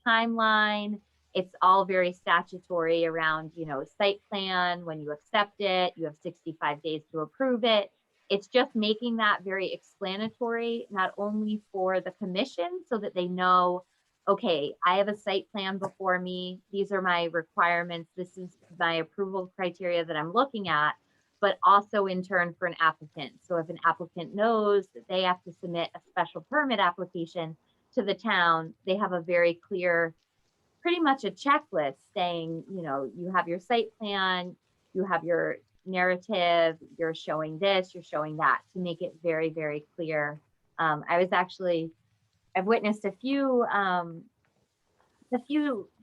timeline. It's all very statutory around, you know, site plan. When you accept it, you have 65 days to approve it. It's just making that very explanatory, not only for the commission so that they know, okay, I have a site plan before me. These are my requirements. This is my approval criteria that I'm looking at, but also in turn for an applicant. So if an applicant knows that they have to submit a special permit application to the town, they have a very clear, pretty much a checklist saying, you know, you have your site plan, you have your narrative, you're showing this, you're showing that, to make it very, very clear. I've witnessed a few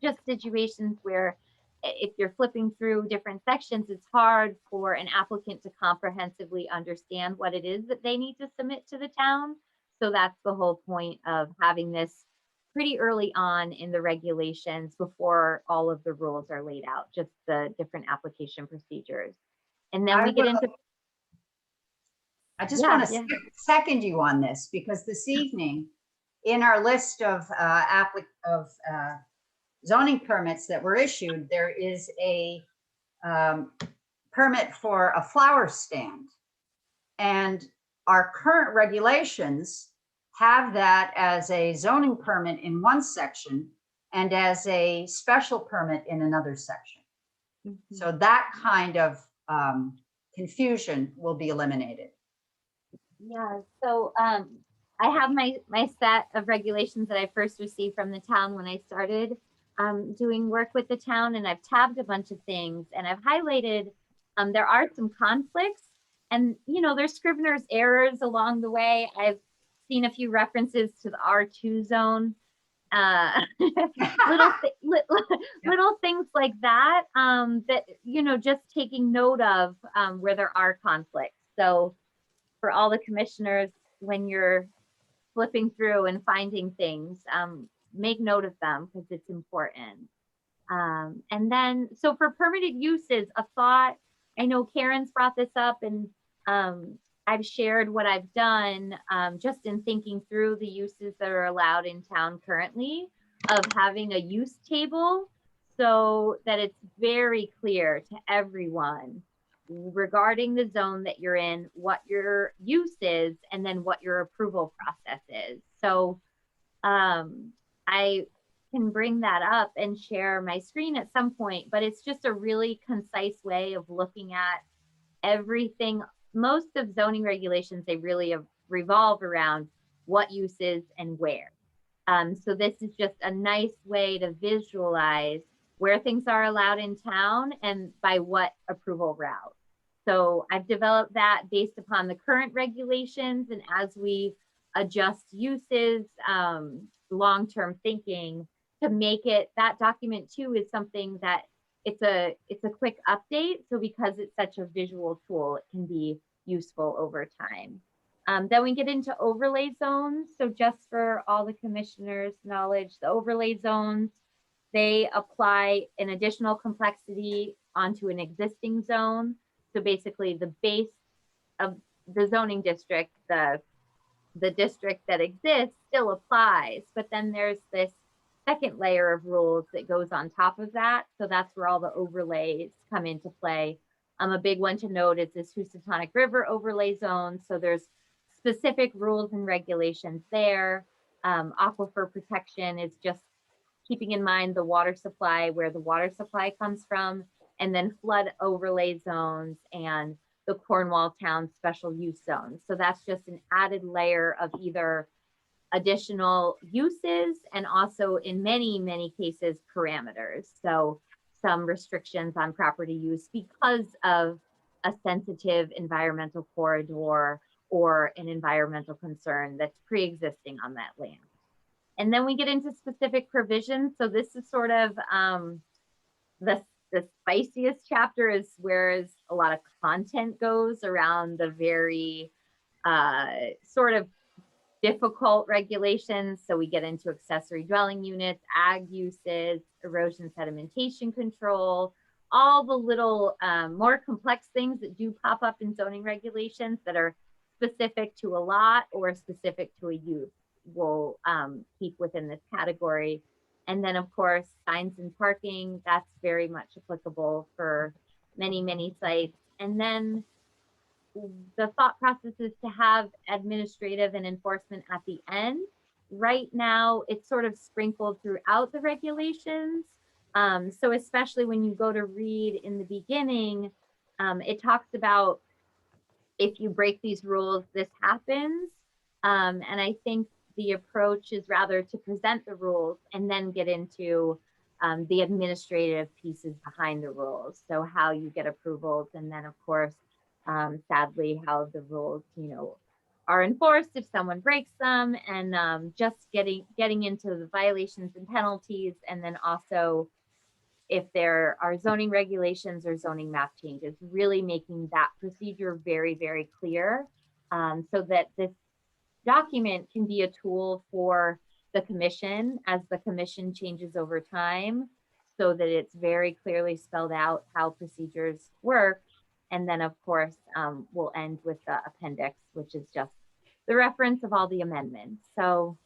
just situations where if you're flipping through different sections, it's hard for an applicant to comprehensively understand what it is that they need to submit to the town. So that's the whole point of having this pretty early on in the regulations before all of the rules are laid out, just the different application procedures. And then I we get will- into, I just Yeah, want to yeah. second you on this, because this evening, in our list of zoning permits that were issued, there is a permit for a flower stand. And our current regulations have that as a zoning permit in one section and as a special permit in another section. So that kind of confusion will be eliminated. yeah, so I have my set of regulations that I first received from the town when I started doing work with the town, and I've tabbed a bunch of things and I've highlighted, there are some conflicts, and there's Scrivener's errors along the way. I've seen a few references to the R2 zone, little things like that, that, just taking note of where there are conflicts. So for all the commissioners, when you're flipping through and finding things, make note of them because it's important. And then, so for permitted uses, a thought, I know Karen's brought this up, and I've shared what I've done just in thinking through the uses that are allowed in town currently, of having a use table so that it's very clear to everyone regarding the zone that you're in, what your use is, and then what your approval process is. So I can bring that up and share my screen at some point, but it's just a really concise way of looking at everything. Most of zoning regulations, they really revolve around what uses and where. So this is just a nice way to visualize where things are allowed in town and by what approval route. So I've developed that based upon the current regulations, and as we adjust uses, long-term thinking, to make it, that document too is something that it's a quick update. So because it's such a visual tool, it can be useful over time. Then we get into overlay zones. So just for all the commissioners' knowledge, the overlay zones, they apply an additional complexity onto an existing zone. So basically the base of the zoning district, the district that exists still applies, but then there's this second layer of rules that goes on top of that. So that's where all the overlays come into play. A big one to note is this Housatonic River overlay zone. So there's specific rules and regulations there. Aquifer protection is just keeping in mind the water supply, where the water supply comes from, and then flood overlay zones and the Cornwall Town special use zones. So that's just an added layer of either additional uses and also in many, many cases, parameters. So some restrictions on property use because of a sensitive environmental corridor or an environmental concern that's pre-existing on that land. And then we get into specific provisions. So this is sort of the spiciest chapter, is where a lot of content goes around the very sort of difficult regulations. So we get into accessory dwelling units, ag uses, erosion sedimentation control, all the little more complex things that do pop up in zoning regulations that are specific to a lot or specific to a use will keep within this category. And then of course, signs and parking, that's very much applicable for many, many sites. And then the thought process is to have administrative and enforcement at the end. Right now, it's sort of sprinkled throughout the regulations. So especially when you go to read in the beginning, it talks about if you break these rules, this happens. And I think the approach is rather to present the rules and then get into the administrative pieces behind the rules. So how you get approvals, and then of course, sadly, how the rules, are enforced if someone breaks them, and just getting into the violations and penalties, and then also if there are zoning regulations or zoning map changes, really making that procedure very, very clear, so that this document can be a tool for the commission as the commission changes over time, so that it's very clearly spelled out how procedures work. And then, of course, we'll end with the appendix, which is just the reference of all the amendments. So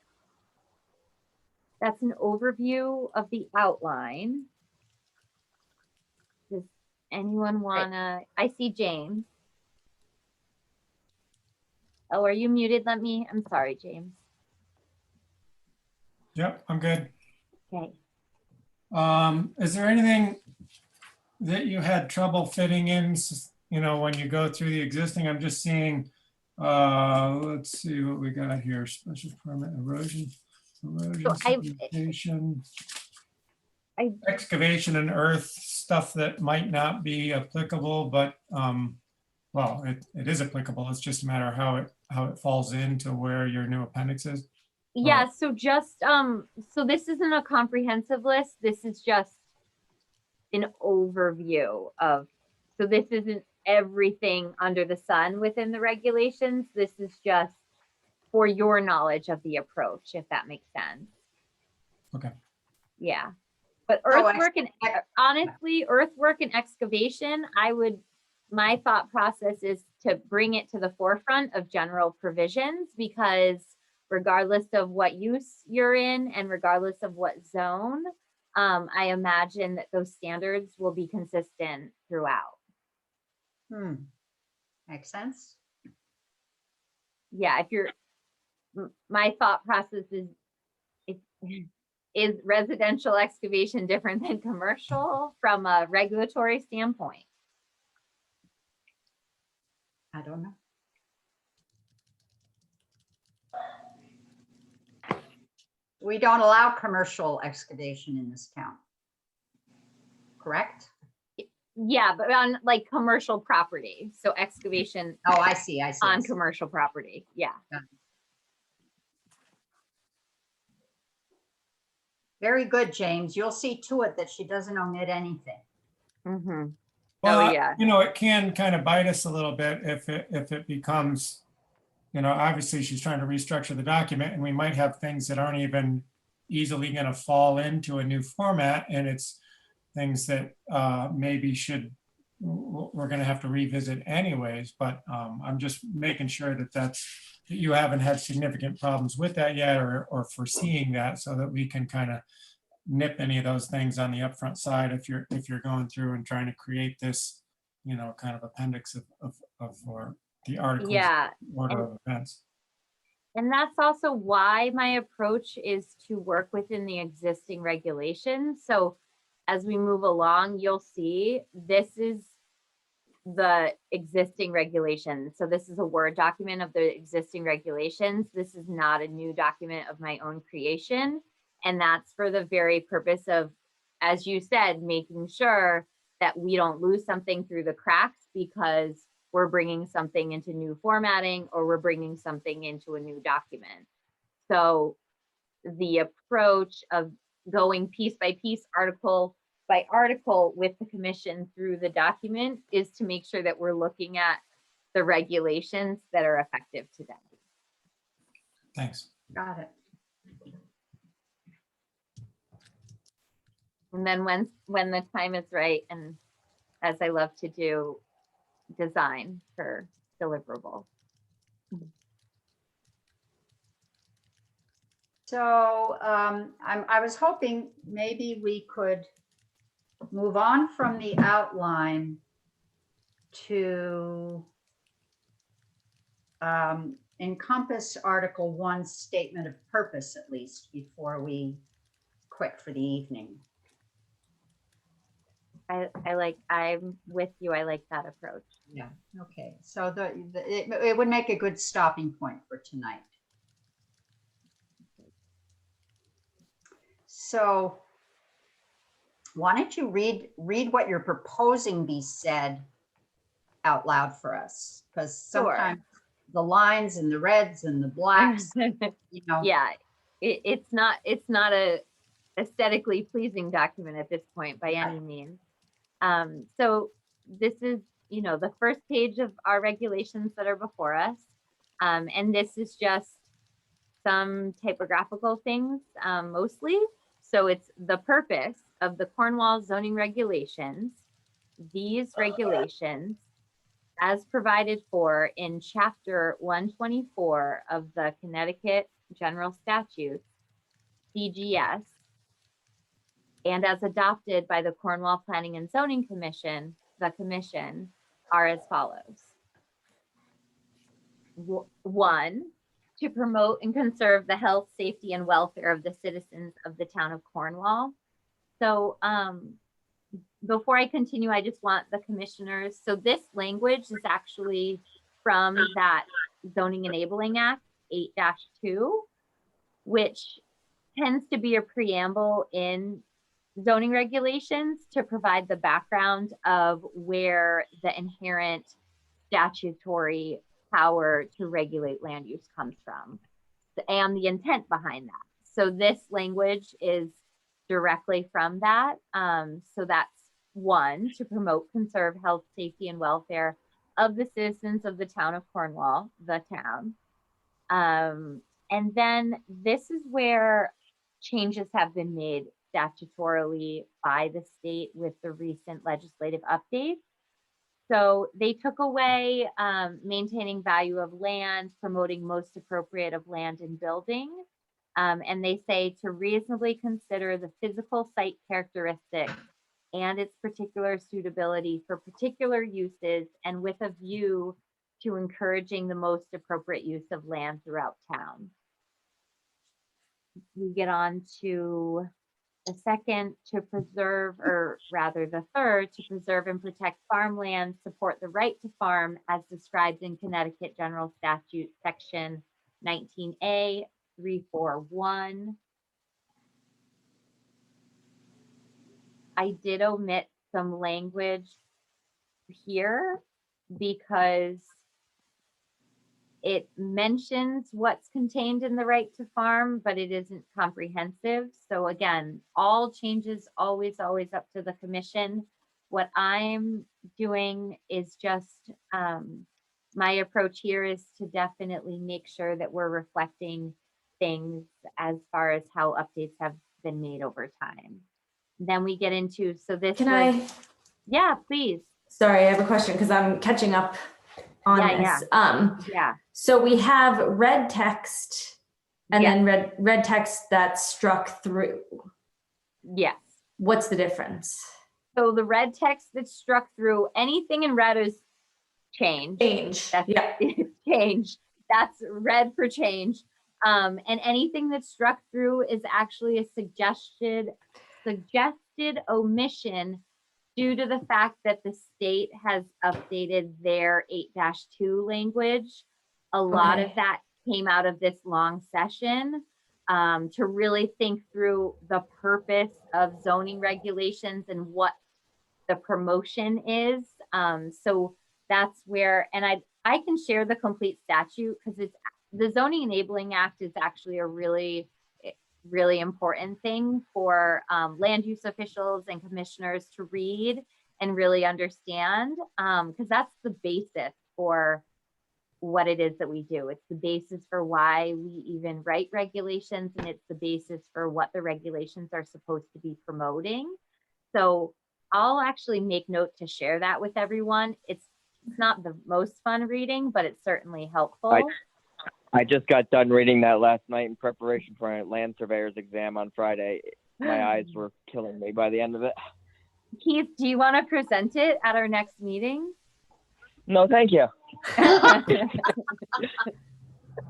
that's an overview of the outline. Does anyone wanna, I see James. Oh, are you muted? I'm sorry, James. Yep, I'm good. Okay. Is there anything that you had trouble fitting in, when you go through the existing? I'm just seeing, let's see what we got here. Special permit, erosion, sedimentation, excavation and earth stuff that might not be applicable, but, well, it is applicable. It's just a matter of how it falls into where your new appendix is. Yeah, so just, so this isn't a comprehensive list. This is just an overview of, so this isn't everything under the sun within the regulations. This is just for your knowledge of the approach, if that makes sense. Okay. Yeah, but So earthwork and honestly, earthwork and excavation, my thought process is to bring it to the forefront of general provisions, because regardless of what use you're in and regardless of what zone, I imagine that those standards will be consistent throughout. Makes sense. Yeah, my thought process is residential excavation different than commercial from a regulatory standpoint? I don't know. We don't allow commercial excavation in this town. Correct? Yeah, but on like commercial property, so excavation Oh, I see. I see. I on see. commercial property, yeah. Very good, James. You'll see to it that she doesn't omit anything. Mm-hmm. Well, Oh, yeah. it can kind of bite us a little bit if it becomes, obviously she's trying to restructure the document, and we might have things that aren't even easily going to fall into a new format, and it's things that maybe we're going to have to revisit anyways. But I'm just making sure that you haven't had significant problems with that yet, or foreseeing that, so that we can kind of nip any of those things on the upfront side if you're going through and trying to create this, kind of appendix of or the articles. Yeah. Order of events. And that's also why my approach is to work within the existing regulations. So as we move along, you'll see this is the existing regulation. So this is a Word document of the existing regulations. This is not a new document of my own creation. And that's for the very purpose of, as you said, making sure that we don't lose something through the cracks because we're bringing something into new formatting or we're bringing something into a new document. So the approach of going piece by piece, article by article with the commission through the document is to make sure that we're looking at the regulations that are effective today. Thanks. Got it. And then when the time is right, and as I love to do, design for deliverable. So I was hoping maybe we could move on from the outline to encompass Article 1 statement of purpose, at least, before we quit for the evening. I'm with you. I like that approach. Yeah. Okay. So it would make a good stopping point for tonight. So why don't you read what you're proposing be said out loud for us? Because sometimes the lines and the reds and the blacks, Yeah, it's not a aesthetically pleasing document at this point by any means. So this is, you know, the first page of our regulations that are before us. And this is just some typographical things, mostly. So it's the purpose of the Cornwall zoning regulations. These regulations, as provided for in chapter 124 of the Connecticut General Statutes, CGS, and as adopted by the Cornwall Planning and Zoning Commission, the commission, are as follows. 1, to promote and conserve the health, safety, and welfare of the citizens of the town of Cornwall. So before I continue, I just want the commissioners, so this language is actually from that Zoning Enabling Act 8-2, which tends to be a preamble in zoning regulations to provide the background of where the inherent statutory power to regulate land use comes from and the intent behind that. So this language is directly from that. So that's 1, to promote, conserve health, safety, and welfare of the citizens of the town of Cornwall, the town. And then this is where changes have been made statutorily by the state with the recent legislative updates. So they took away maintaining value of land, promoting most appropriate of land and building. And they say to reasonably consider the physical site characteristics and its particular suitability for particular uses and with a view to encouraging the most appropriate use of land throughout town. We get on to the second, to preserve, or rather the third, to preserve and protect farmland, support the right to farm as described in Connecticut General Statute Section 19A 341. I did omit some language here because it mentions what's contained in the right to farm, but it isn't comprehensive. So again, all changes always up to the commission. What I'm doing is just, my approach here is to definitely make sure that we're reflecting things as far as how updates have been made over time. Then we get into, so this Can was- I, Yeah, please. sorry, I have a question because I'm catching up on Yeah, this. Yeah. So we have red text and Yeah. then red text that's struck through. Yes. What's the difference? So the red text that's struck through, anything in red is change. Change. That's Yeah. change. That's red for change. And anything that's struck through is actually a suggested omission due to the fact that the state has updated their 8-2 language. A lot of Okay. that came out of this long session to really think through the purpose of zoning regulations and what the promotion is. So that's where, and I can share the complete statute because it's the Zoning Enabling Act is actually a really important thing for land use officials and commissioners to read and really understand, because that's the basis for what it is that we do. It's the basis for why we even write regulations, and it's the basis for what the regulations are supposed to be promoting. So I'll actually make note to share that with everyone. It's not the most fun reading, but it's certainly helpful. I just got done reading that last night in preparation for a land surveyor's exam on Friday. My eyes were killing me by the end of it. Keith, do you want to present it at our next meeting? No, thank you.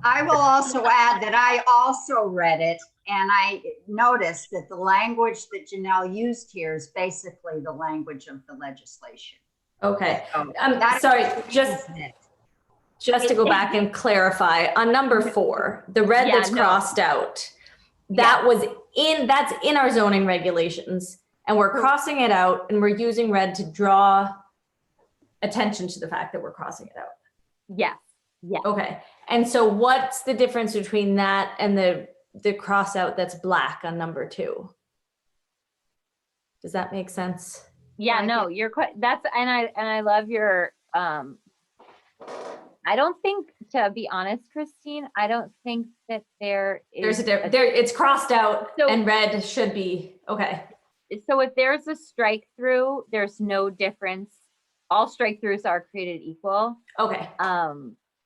I will also add that I also read it and I noticed that the language that Janelle used here is basically the language of the legislation. Okay. So I'm that sorry, explains it. just to go back and clarify on number 4, the red Yeah, that's no. crossed out, that's in our zoning regulations, and we're crossing it out and we're using red to draw attention to the fact that we're crossing it out. Yes. Yeah. Okay. And so what's the difference between that and the cross out that's black on number 2? Does that make sense? Yeah, Like no, it- you're quite, that's, and I love your, I don't think, to be honest, Christine, I don't think that there There's is, there, it's crossed out So- and red should be, okay. so if there's a strike through, there's no difference. All strike throughs are created equal. Okay,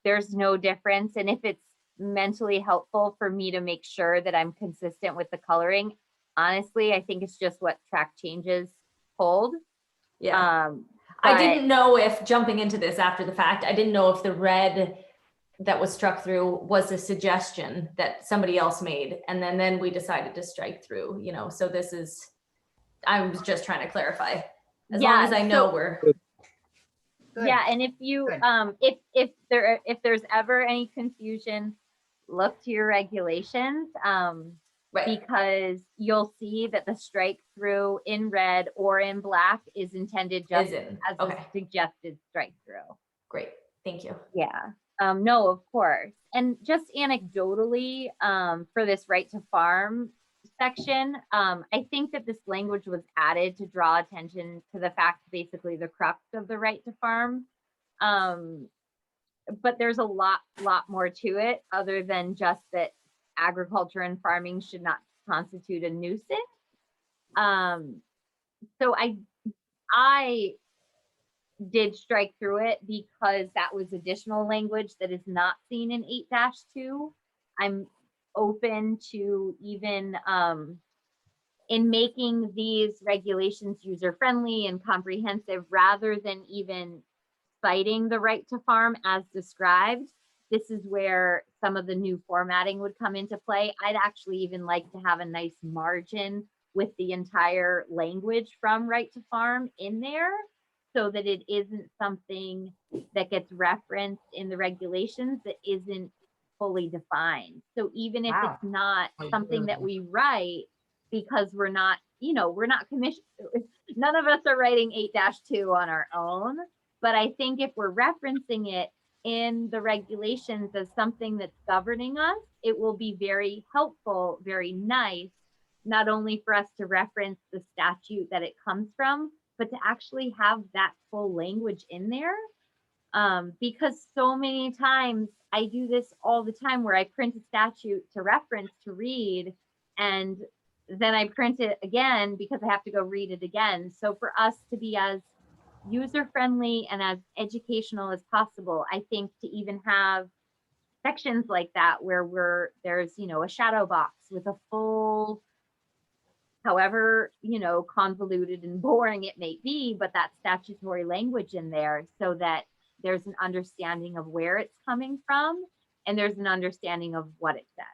There's no difference. And if it's mentally helpful for me to make sure that I'm consistent with the coloring, honestly, I think it's just what track changes hold. yeah. But I didn't know if, jumping into this after the fact, I didn't know if the red that was struck through was a suggestion that somebody else made. And then we decided to strike through, you know, so this is, I was just trying to clarify. As long as I know so- we're, Good. Yeah, and if you, Good. if there's ever any confusion, look to your regulations. right, Because you'll see that the strike through in red or in black is intended just is in, as okay, a suggested strike through. great, thank you. Yeah. No, of course. And just anecdotally, for this right to farm section, I think that this language was added to draw attention to the fact, basically the crux of the right to farm. But there's a lot more to it other than just that agriculture and farming should not constitute a nuisance. So I did strike through it because that was additional language that is not seen in 8-2. I'm open to even in making these regulations user-friendly and comprehensive rather than even citing the right to farm as described. This is where some of the new formatting would come into play. I'd actually even like to have a nice margin with the entire language from right to farm in there so that it isn't something that gets referenced in the regulations that isn't fully defined. So even if Wow. it's not something that we write, because we're not, we're not commissioned, none of us are writing 8-2 on our own. But I think if we're referencing it in the regulations as something that's governing us, it will be very helpful, very nice, not only for us to reference the statute that it comes from, but to actually have that full language in there. Because so many times I do this all the time where I print a statute to reference, to read, and then I print it again because I have to go read it again. So for us to be as user-friendly and as educational as possible, I think to even have sections like that where there's, a shadow box with a full, however, convoluted and boring it may be, but that statutory language in there so that there's an understanding of where it's coming from and there's an understanding of what it says.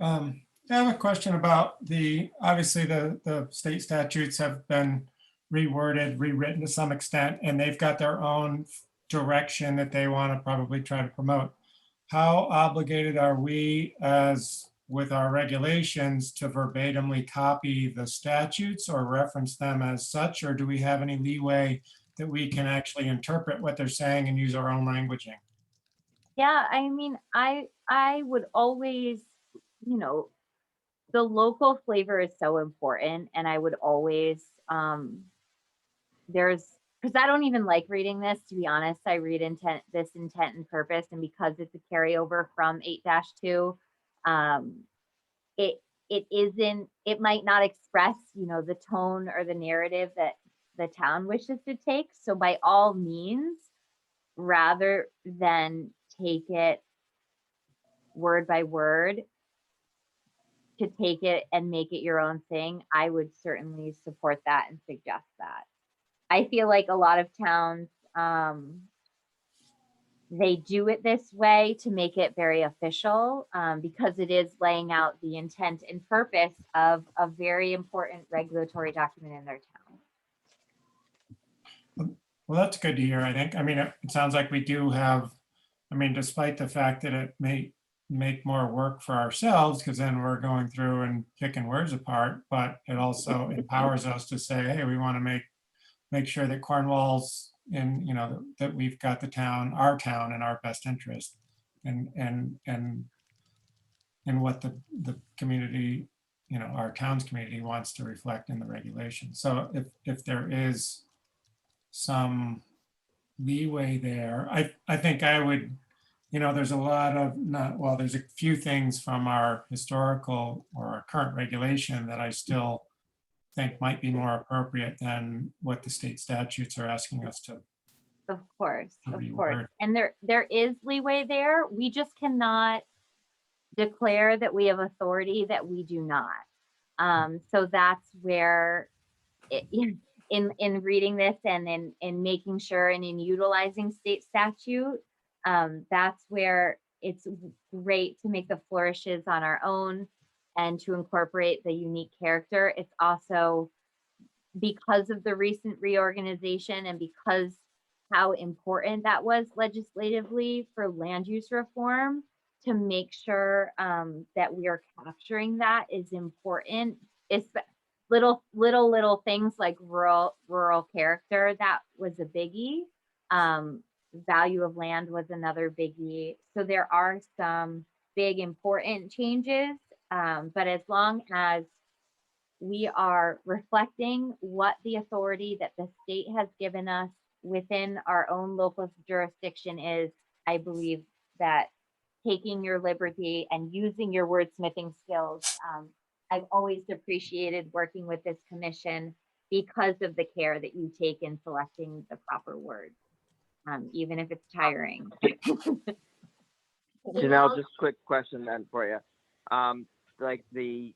I have a question about obviously the state statutes have been reworded, rewritten to some extent, and they've got their own direction that they want to probably try to promote. How obligated are we as with our regulations to verbatimly copy the statutes or reference them as such, or do we have any leeway that we can actually interpret what they're saying and use our own languaging? Yeah, I mean, I would always, the local flavor is so important, and I would always because I don't even like reading this, to be honest. I read intent and purpose, and because it's a carryover from 8-2, it might not express, the tone or the narrative that the town wishes to take. So by all means, rather than take it word by word, to take it and make it your own thing, I would certainly support that and suggest that. I feel like a lot of towns, they do it this way to make it very official because it is laying out the intent and purpose of a very important regulatory document in their town. Well, that's good to hear, I think. I mean, it sounds like we do have, despite the fact that it may make more work for ourselves, because then we're going through and picking words apart, but it also empowers us to say, hey, we want to make sure that Cornwall's that we've got our town in our best interest and what the community, our town's community wants to reflect in the regulation. So if there is some leeway there, I think I would, there's a lot of there's a few things from our historical or our current regulation that I still think might be more appropriate than what the state statutes are asking us to. Of course. reword. And there is leeway there. We just cannot declare that we have authority that we do not. So that's where in reading this and in making sure and in utilizing state statute, that's where it's great to make the flourishes on our own and to incorporate the unique character. It's also because of the recent reorganization and because how important that was legislatively for land use reform, to make sure that we are capturing that is important. It's little things like rural character, that was a biggie. Value of land was another biggie. So there are some big important changes, but as long as we are reflecting what the authority that the state has given us within our own local jurisdiction is, I believe that taking your liberty and using your wordsmithing skills, I've always appreciated working with this commission because of the care that you take in selecting the proper words, even if it's tiring. Janelle, just quick question then for you. Like the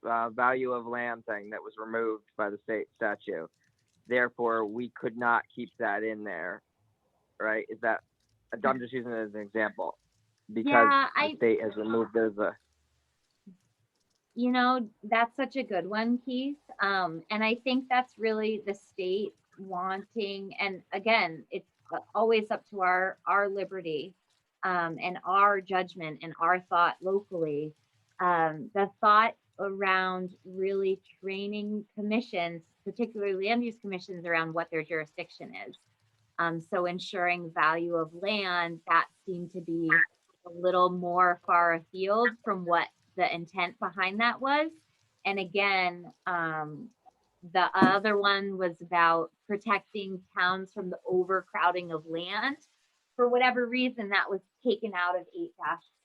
value of land thing that was removed by the state statute, therefore we could not keep that in there, right? Is that, I'm just using it as an example because the state has removed it as a. That's such a good one, Keith. And I think that's really the state wanting, and again, it's always up to our liberty and our judgment and our thought locally. The thought around really training commissions, particularly land use commissions, around what their jurisdiction is. So ensuring value of land, that seemed to be a little more far afield from what the intent behind that was. And again, the other one was about protecting towns from the overcrowding of land. For whatever reason, that was taken out of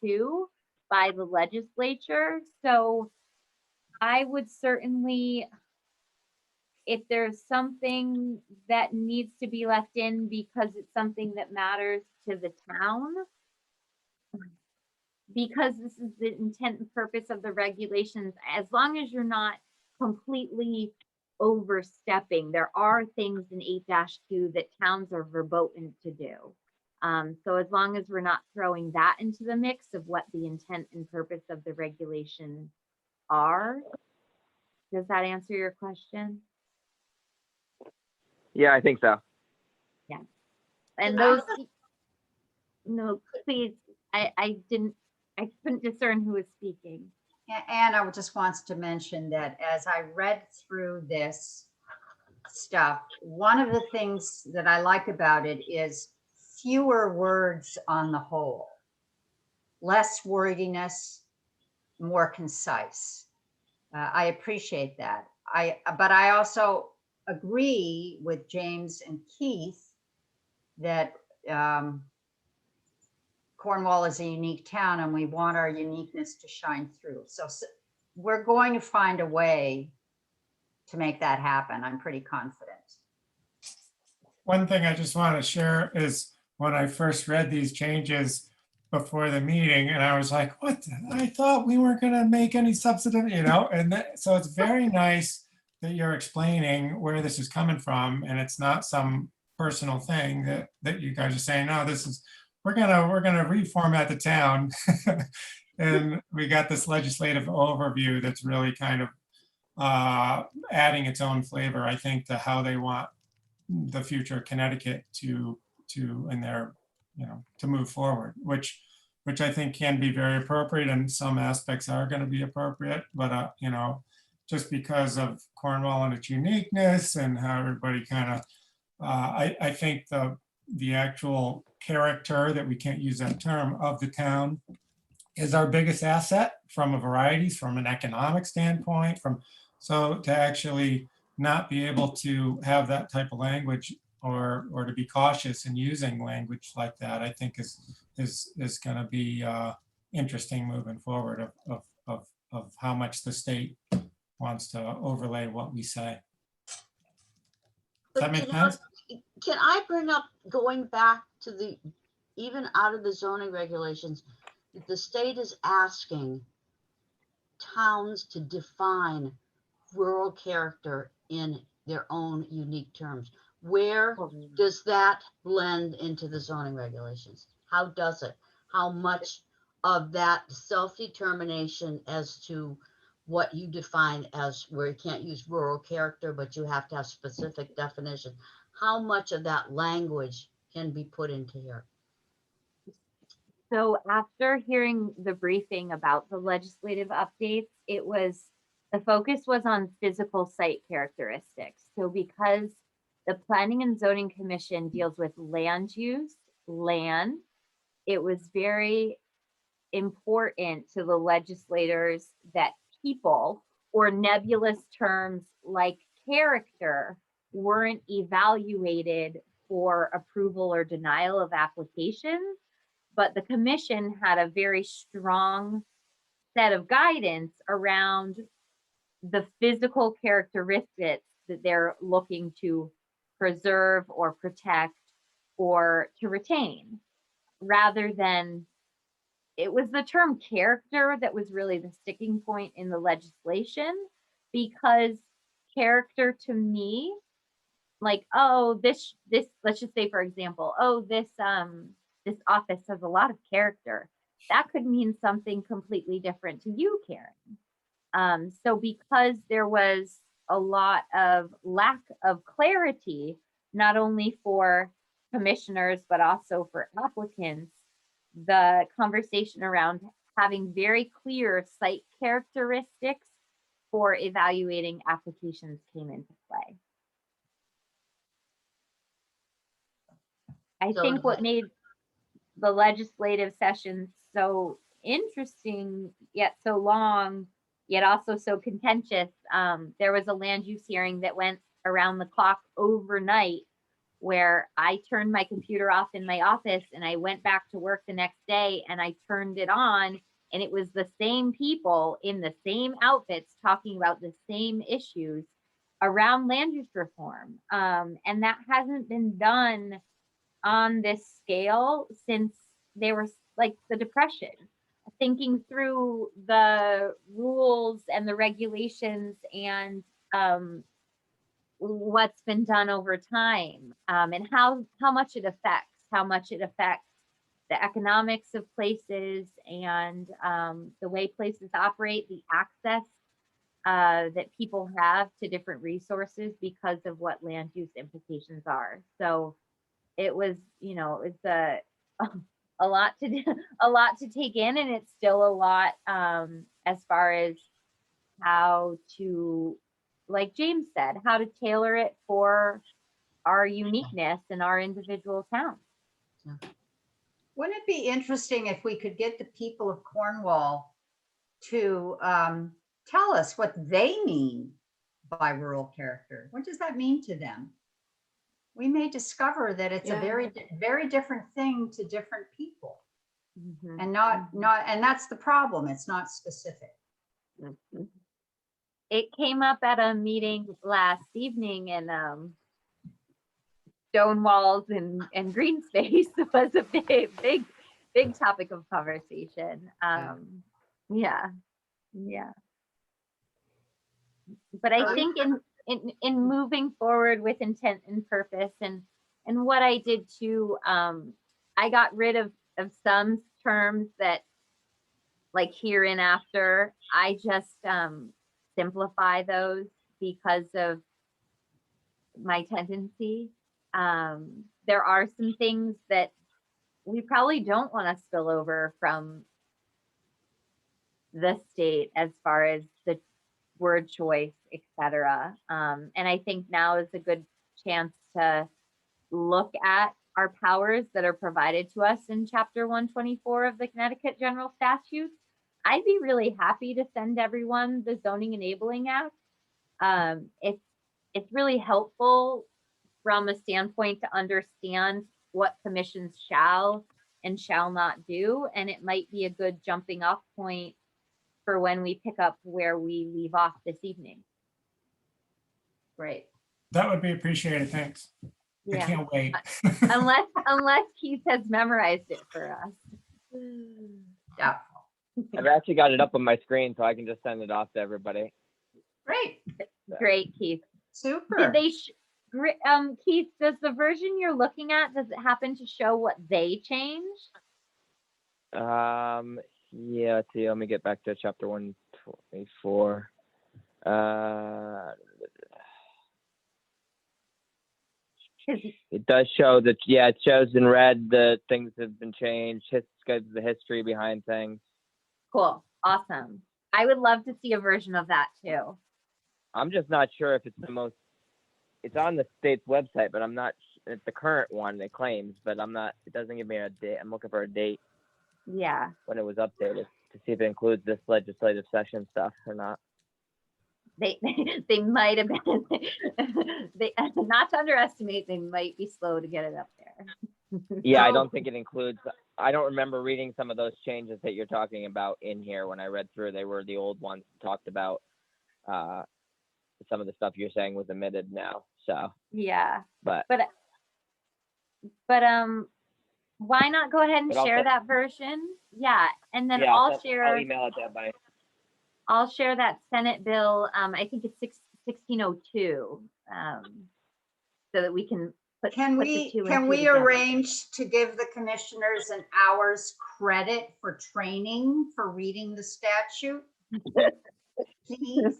8-2 by the legislature. So I would certainly, if there's something that needs to be left in because it's something that matters to the town, because this is the intent and purpose of the regulations, as long as you're not completely overstepping, there are things in 8-2 that towns are verboten to do. So as long as we're not throwing that into the mix of what the intent and purpose of the regulation are, does that answer your question? Yeah, I think so. Yeah. And those, no, please, I couldn't discern who was speaking. And I just wants to mention that as I read through this stuff, one of the things that I like about it is fewer words on the whole, less wordiness, more concise. I appreciate that. But I also agree with James and Keith that Cornwall is a unique town and we want our uniqueness to shine through. So we're going to find a way to make that happen. I'm pretty confident. One thing I just want to share is when I first read these changes before the meeting, and I was like, what? I thought we weren't going to make any substantive, and so it's very nice that you're explaining where this is coming from, and it's not some personal thing that you guys are saying, no, this is, we're gonna reformat the town. And we got this legislative overview that's really kind of adding its own flavor, I think, to how they want the future of Connecticut to in their, to move forward, which I think can be very appropriate, and some aspects are going to be appropriate, but just because of Cornwall and its uniqueness and how everybody kind of, I think the actual character, that we can't use that term, of the town is our biggest asset. from a variety, from an economic standpoint, so to actually not be able to have that type of language or to be cautious in using language like that, I think is going to be interesting moving forward of how much the state wants to overlay what we say. Does that But, make you know, sense? can I bring up, going back to the, even out of the zoning regulations, that the state is asking towns to define rural character in their own unique terms. Where does that blend into the zoning regulations? How does it? How much of that self-determination as to what you define as where you can't use rural character, but you have to have specific definition? How much of that language can be put into here? So after hearing the briefing about the legislative updates, the focus was on physical site characteristics. So because the Planning and Zoning Commission deals with land use, land, it was very important to the legislators that people or nebulous terms like character weren't evaluated for approval or denial of applications. But the commission had a very strong set of guidance around the physical characteristics that they're looking to preserve or protect or to retain, rather than, it was the term character that was really the sticking point in the legislation, because character to me, like, oh, this let's just say, for example, oh, this office has a lot of character. That could mean something completely different to you, Karen. So because there was a lot of lack of clarity, not only for commissioners, but also for applicants, the conversation around having very clear site characteristics for evaluating applications came into play. I So think what made the legislative session so interesting, yet so long, yet also so contentious, there was a land use hearing that went around the clock overnight, where I turned my computer off in my office and I went back to work the next day and I turned it on, and it was the same people in the same outfits talking about the same issues around land use reform. And that hasn't been done on this scale since they were like the Depression, thinking through the rules and the regulations and what's been done over time, and how much it affects the economics of places and the way places operate, the access that people have to different resources because of what land use implications are. So it was, it's a lot to do, a lot to take in, and it's still a lot as far as how to, like James said, how to tailor it for our uniqueness in our individual towns. Wouldn't it be interesting if we could get the people of Cornwall to tell us what they mean by rural character? What does that mean to them? We may discover that it's a very, very different thing to different people, and and that's the problem. It's not specific. It came up at a meeting last evening, and stone walls and green space was a big topic of conversation. Yeah. But I think in moving forward with intent and purpose, and what I did too, I got rid of some terms that, like hereinafter, I just simplify those because of my tendency. There are some things that we probably don't want to spill over from the state as far as the word choice, etc. And I think now is a good chance to look at our powers that are provided to us in Chapter 124 of the Connecticut General Statutes, I'd be really happy to send everyone the Zoning Enabling Act. It's really helpful from a standpoint to understand what commissions shall and shall not do, and it might be a good jumping off point for when we pick up where we leave off this evening. Great. That would be appreciated. Thanks. I Yeah, can't wait. unless Keith has memorized it for us. Yeah, I've actually got it up on my screen, so I can just send it off to everybody. great, Great, Keith. super. Did they, Keith, does the version you're looking at, does it happen to show what they changed? Yeah, let's see, let me get back to chapter 124. It does show that, yeah, it shows in red that things have been changed, the history behind things. Cool, awesome. I would love to see a version of that too. I'm just not sure if it's it's on the state's website, but I'm not, it's the current one it claims, but it doesn't give me a date. I'm looking for a date Yeah, when it was updated to see if it includes this legislative session stuff or not. they might have been, not to underestimate, they might be slow to get it up there. Yeah, I don't think it includes, I don't remember reading some of those changes that you're talking about in here when I read through. They were the old ones that talked about some of the stuff you're saying was omitted now. So Yeah, but why not go ahead and But I'll share send- that version? Yeah, and then yeah, I'll share. I'll email it to everybody. I'll share that Senate bill. I think it's 1602, so that we can put. Can put the two and can two we together. arrange to give the commissioners an hour's credit for training for reading the statute? Please?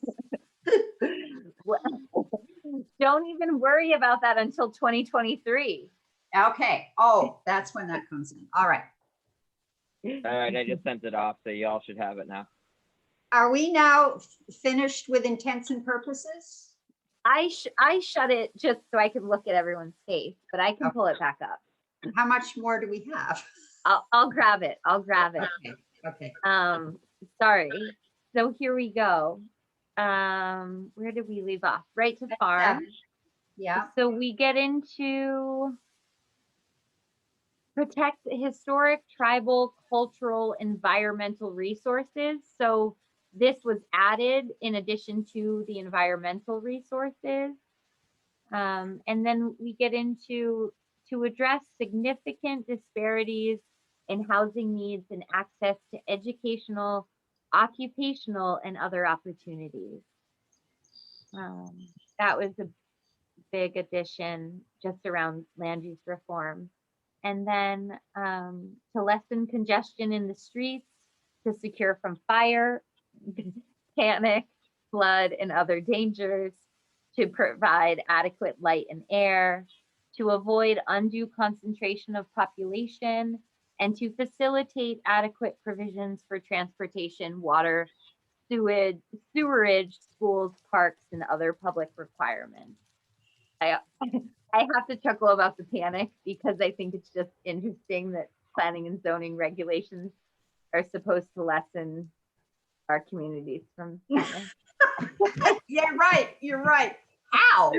Don't even worry about that until 2023. Okay, oh, that's when that comes in. All right. All right, I just sent it off, so y'all should have it now. Are we now finished with intents and purposes? I shut it just so I can look at everyone's face, but I can pull it back up. How much more do we have? I'll grab it. I'll grab it. Okay, Sorry. So here we go. Where did we leave off? Right to farm. yeah, So we get into protect historic, tribal, cultural, environmental resources. So this was added in addition to the environmental resources. And then we get into to address significant disparities in housing needs and access to educational, occupational, and other opportunities. That was a big addition just around land use reform. And then to lessen congestion in the streets, to secure from fire, panic, flood, and other dangers, to provide adequate light and air, to avoid undue concentration of population, and to facilitate adequate provisions for transportation, water, sewerage, schools, parks, and other public requirements. I have to chuckle about the panic because I think it's just interesting that planning and zoning regulations are supposed to lessen our communities from panic. yeah, right, you're right. How?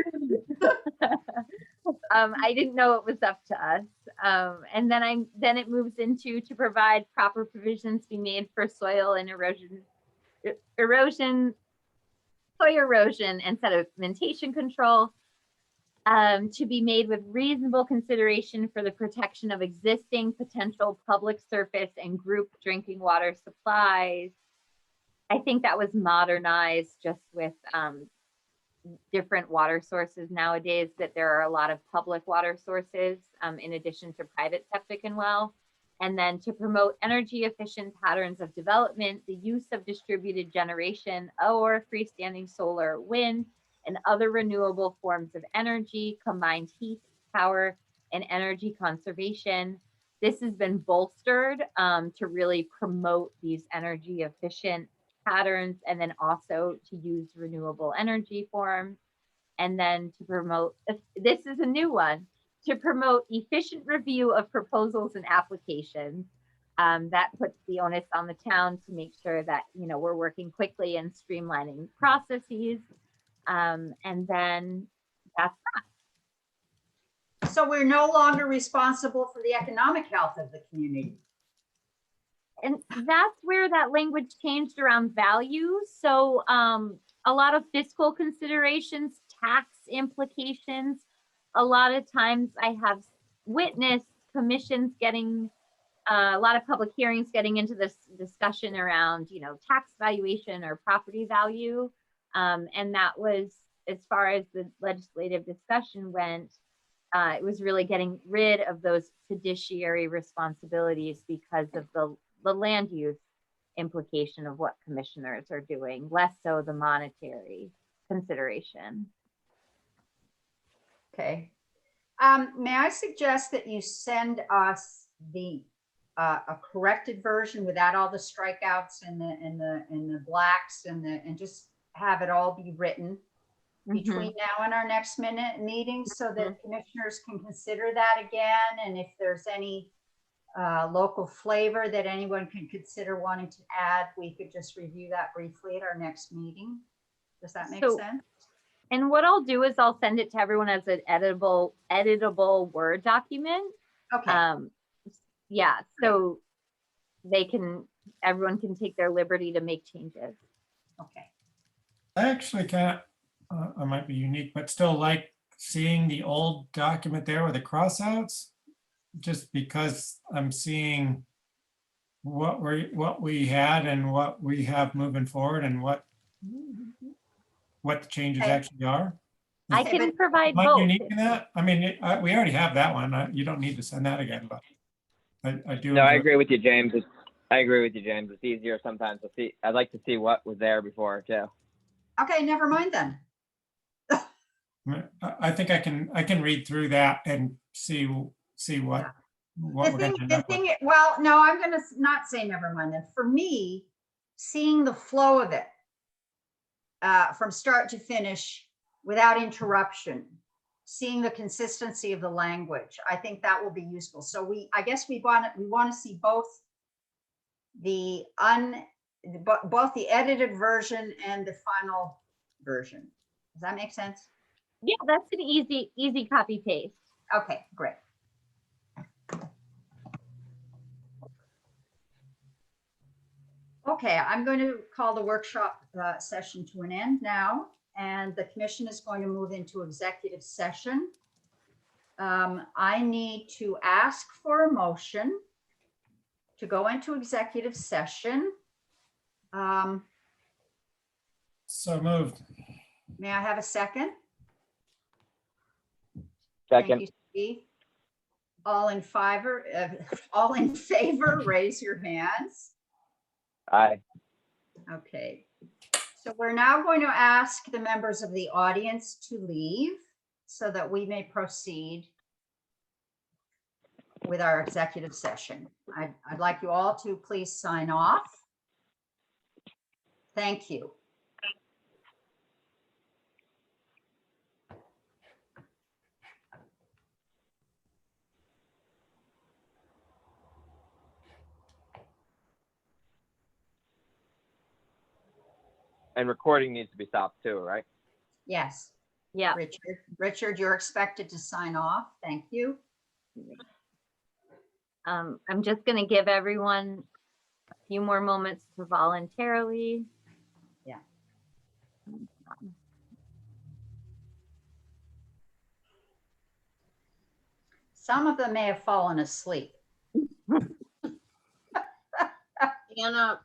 I didn't know it was up to us. And then it moves into to provide proper provisions be made for soil and soil erosion and sedimentation control, to be made with reasonable consideration for the protection of existing potential public surface and group drinking water supplies. I think that was modernized just with different water sources nowadays, that there are a lot of public water sources in addition to private septic and well. And then to promote energy efficient patterns of development, the use of distributed generation or freestanding solar, wind, and other renewable forms of energy, combined heat, power, and energy conservation. This has been bolstered to really promote these energy efficient patterns, and then also to use renewable energy forms. And then to promote, this is a new one, to promote efficient review of proposals and applications. That puts the onus on the town to make sure that, we're working quickly and streamlining processes. And then that's So we're no longer responsible for the economic health of the community. And that's where that language changed around value. So a lot of fiscal considerations, tax implications. A lot of times I have witnessed commissions getting a lot of public hearings getting into this discussion around, tax valuation or property value. And that was, as far as the legislative discussion went, it was really getting rid of those fiduciary responsibilities because of the land use implication of what commissioners are doing, less so the monetary consideration. Okay. May I suggest that you send us a corrected version without all the strikeouts and the blacks and just have it all be written between now and our next meeting so that commissioners can consider that again. And if there's any local flavor that anyone can consider wanting to add, we could just review that briefly at our next meeting. Does that make sense? And what I'll do is I'll send it to everyone as an editable Word document. Okay. Yeah, so everyone can take their liberty to make changes. Okay. I actually can't, I might be unique, but still like seeing the old document there with the crossouts, just because I'm seeing what we had and what we have moving forward and what the changes Okay. actually are. I can provide Am I both. unique in that? I mean, we already have that one. You don't need to send that again, but I do. No, I enjoy- agree with you, James. I agree with you, James. It's easier sometimes to see. I'd like to see what was there before too. Okay, never mind then. I think I can read through that and see what we're going to end up with. Well, no, I'm going to not say never mind then. For me, seeing the flow of it from start to finish without interruption, seeing the consistency of the language, I think that will be useful. So I guess we want to see both the edited version and the final version. Does that make sense? Yeah, that's an easy copy paste. Okay, great. Okay, I'm going to call the workshop session to an end now, and the commission is going to move into executive session. I need to ask for a motion to go into executive session. So moved. May I have a second? Second. Thank you, Steve. All in favor, raise your hands. Aye. Okay. So we're now going to ask the members of the audience to leave so that we may proceed with our executive session. I'd like you all to please sign off. Thank you. And recording needs to be stopped too, right? Yes, Yeah. Richard, you're expected to sign off. Thank you. I'm just going to give everyone a few more moments to voluntarily. Yeah. Some of them may have fallen asleep. Anna,